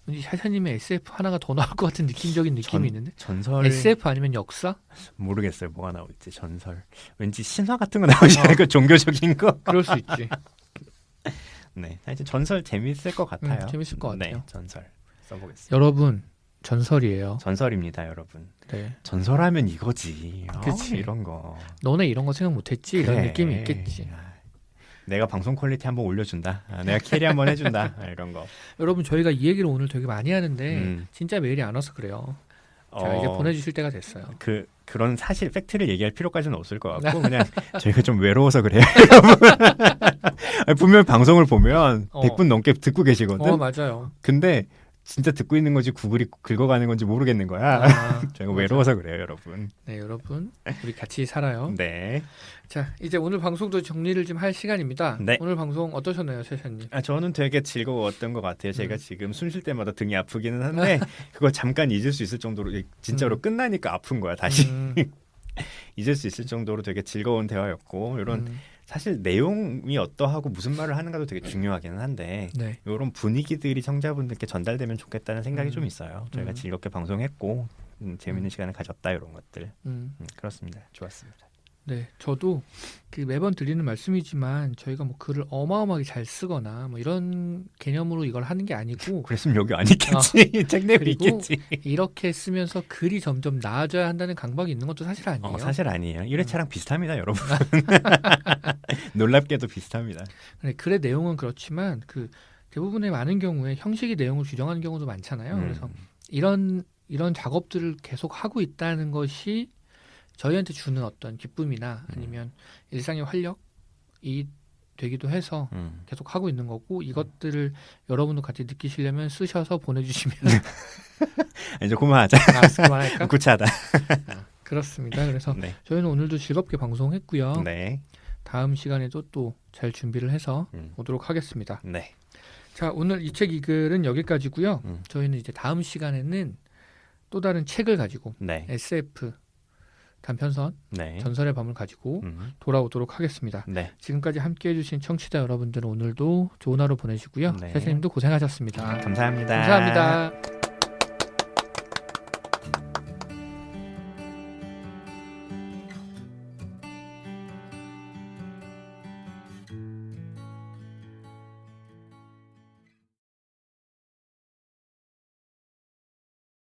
왠지 샤샤님의 SF 하나가 더 나올 것 같은 느낌적인 느낌이 있는데
전설
SF 아니면 역사?
모르겠어요. 뭐가 나올지. 전설. 왠지 신화 같은 거 나오지 않을까? 종교적인 거.
그럴 수 있지.
네, 하여튼 전설 재밌을 것 같아요.
재밌을 것 같아요.
네, 전설 써보겠습니다.
여러분, 전설이에요.
전설입니다, 여러분.
네.
전설하면 이거지.
그치.
이런 거.
너네 이런 거 생각 못했지? 이런
그래.
느낌이 있겠지.
내가 방송 퀄리티 한번 올려준다. 내가 캐리 한번 해준다. 이런 거.
여러분, 저희가 이 얘기를 오늘 되게 많이 하는데 진짜 메일이 안 와서 그래요. 자, 이제 보내주실 때가 됐어요.
그런 사실 팩트를 얘기할 필요까지는 없을 것 같고 그냥 저희가 좀 외로워서 그래요, 여러분. 분명 방송을 보면 100분 넘게 듣고 계시거든.
맞아요.
근데 진짜 듣고 있는 건지 구글이 긁어가는 건지 모르겠는 거야. 저희가 외로워서 그래요, 여러분.
네, 여러분, 우리 같이 살아요.
네.
자, 이제 오늘 방송도 정리를 좀 할 시간입니다.
네.
오늘 방송 어떠셨나요, 샤샤님?
저는 되게 즐거웠던 것 같아요. 제가 지금 숨 쉴 때마다 등이 아프기는 한데 그걸 잠깐 잊을 수 있을 정도로 진짜로 끝나니까 아픈 거야, 다시. 잊을 수 있을 정도로 되게 즐거운 대화였고 이런 사실 내용이 어떠하고 무슨 말을 하는가도 되게 중요하기는 한데
네.
이런 분위기들이 청자분들께 전달되면 좋겠다는 생각이 좀 있어요. 저희가 즐겁게 방송했고 재미있는 시간을 가졌다, 이런 것들. 그렇습니다. 좋았습니다.
네, 저도 그 매번 드리는 말씀이지만 저희가 뭐 글을 어마어마하게 잘 쓰거나 뭐 이런 개념으로 이걸 하는 게 아니고
그랬으면 여기 안 있겠지. 책 내용이
그리고
있겠지.
이렇게 쓰면서 글이 점점 나아져야 한다는 강박이 있는 것도 사실 아니에요.
사실 아니에요. 1회차랑 비슷합니다, 여러분. 놀랍게도 비슷합니다.
네, 글의 내용은 그렇지만 그 대부분의 많은 경우에 형식이 내용을 규정하는 경우도 많잖아요. 그래서 이런 작업들을 계속 하고 있다는 것이 저희한테 주는 어떤 기쁨이나 아니면 일상의 활력이 되기도 해서 계속 하고 있는 거고, 이것들을 여러분도 같이 느끼시려면 쓰셔서 보내주시면
이제 그만하자.
그만할까?
구차하다.
그렇습니다. 그래서
네.
저희는 오늘도 즐겁게 방송했고요.
네.
다음 시간에도 또 잘 준비를 해서 오도록 하겠습니다.
네.
자, 오늘 이 책 이 글은 여기까지고요. 저희는 이제 다음 시간에는 또 다른 책을 가지고
네.
SF 단편선
네.
전설의 밤을 가지고 돌아오도록 하겠습니다.
네.
지금까지 함께해 주신 청취자 여러분들은 오늘도 좋은 하루 보내시고요.
네.
샤샤님도 고생하셨습니다.
감사합니다.
감사합니다.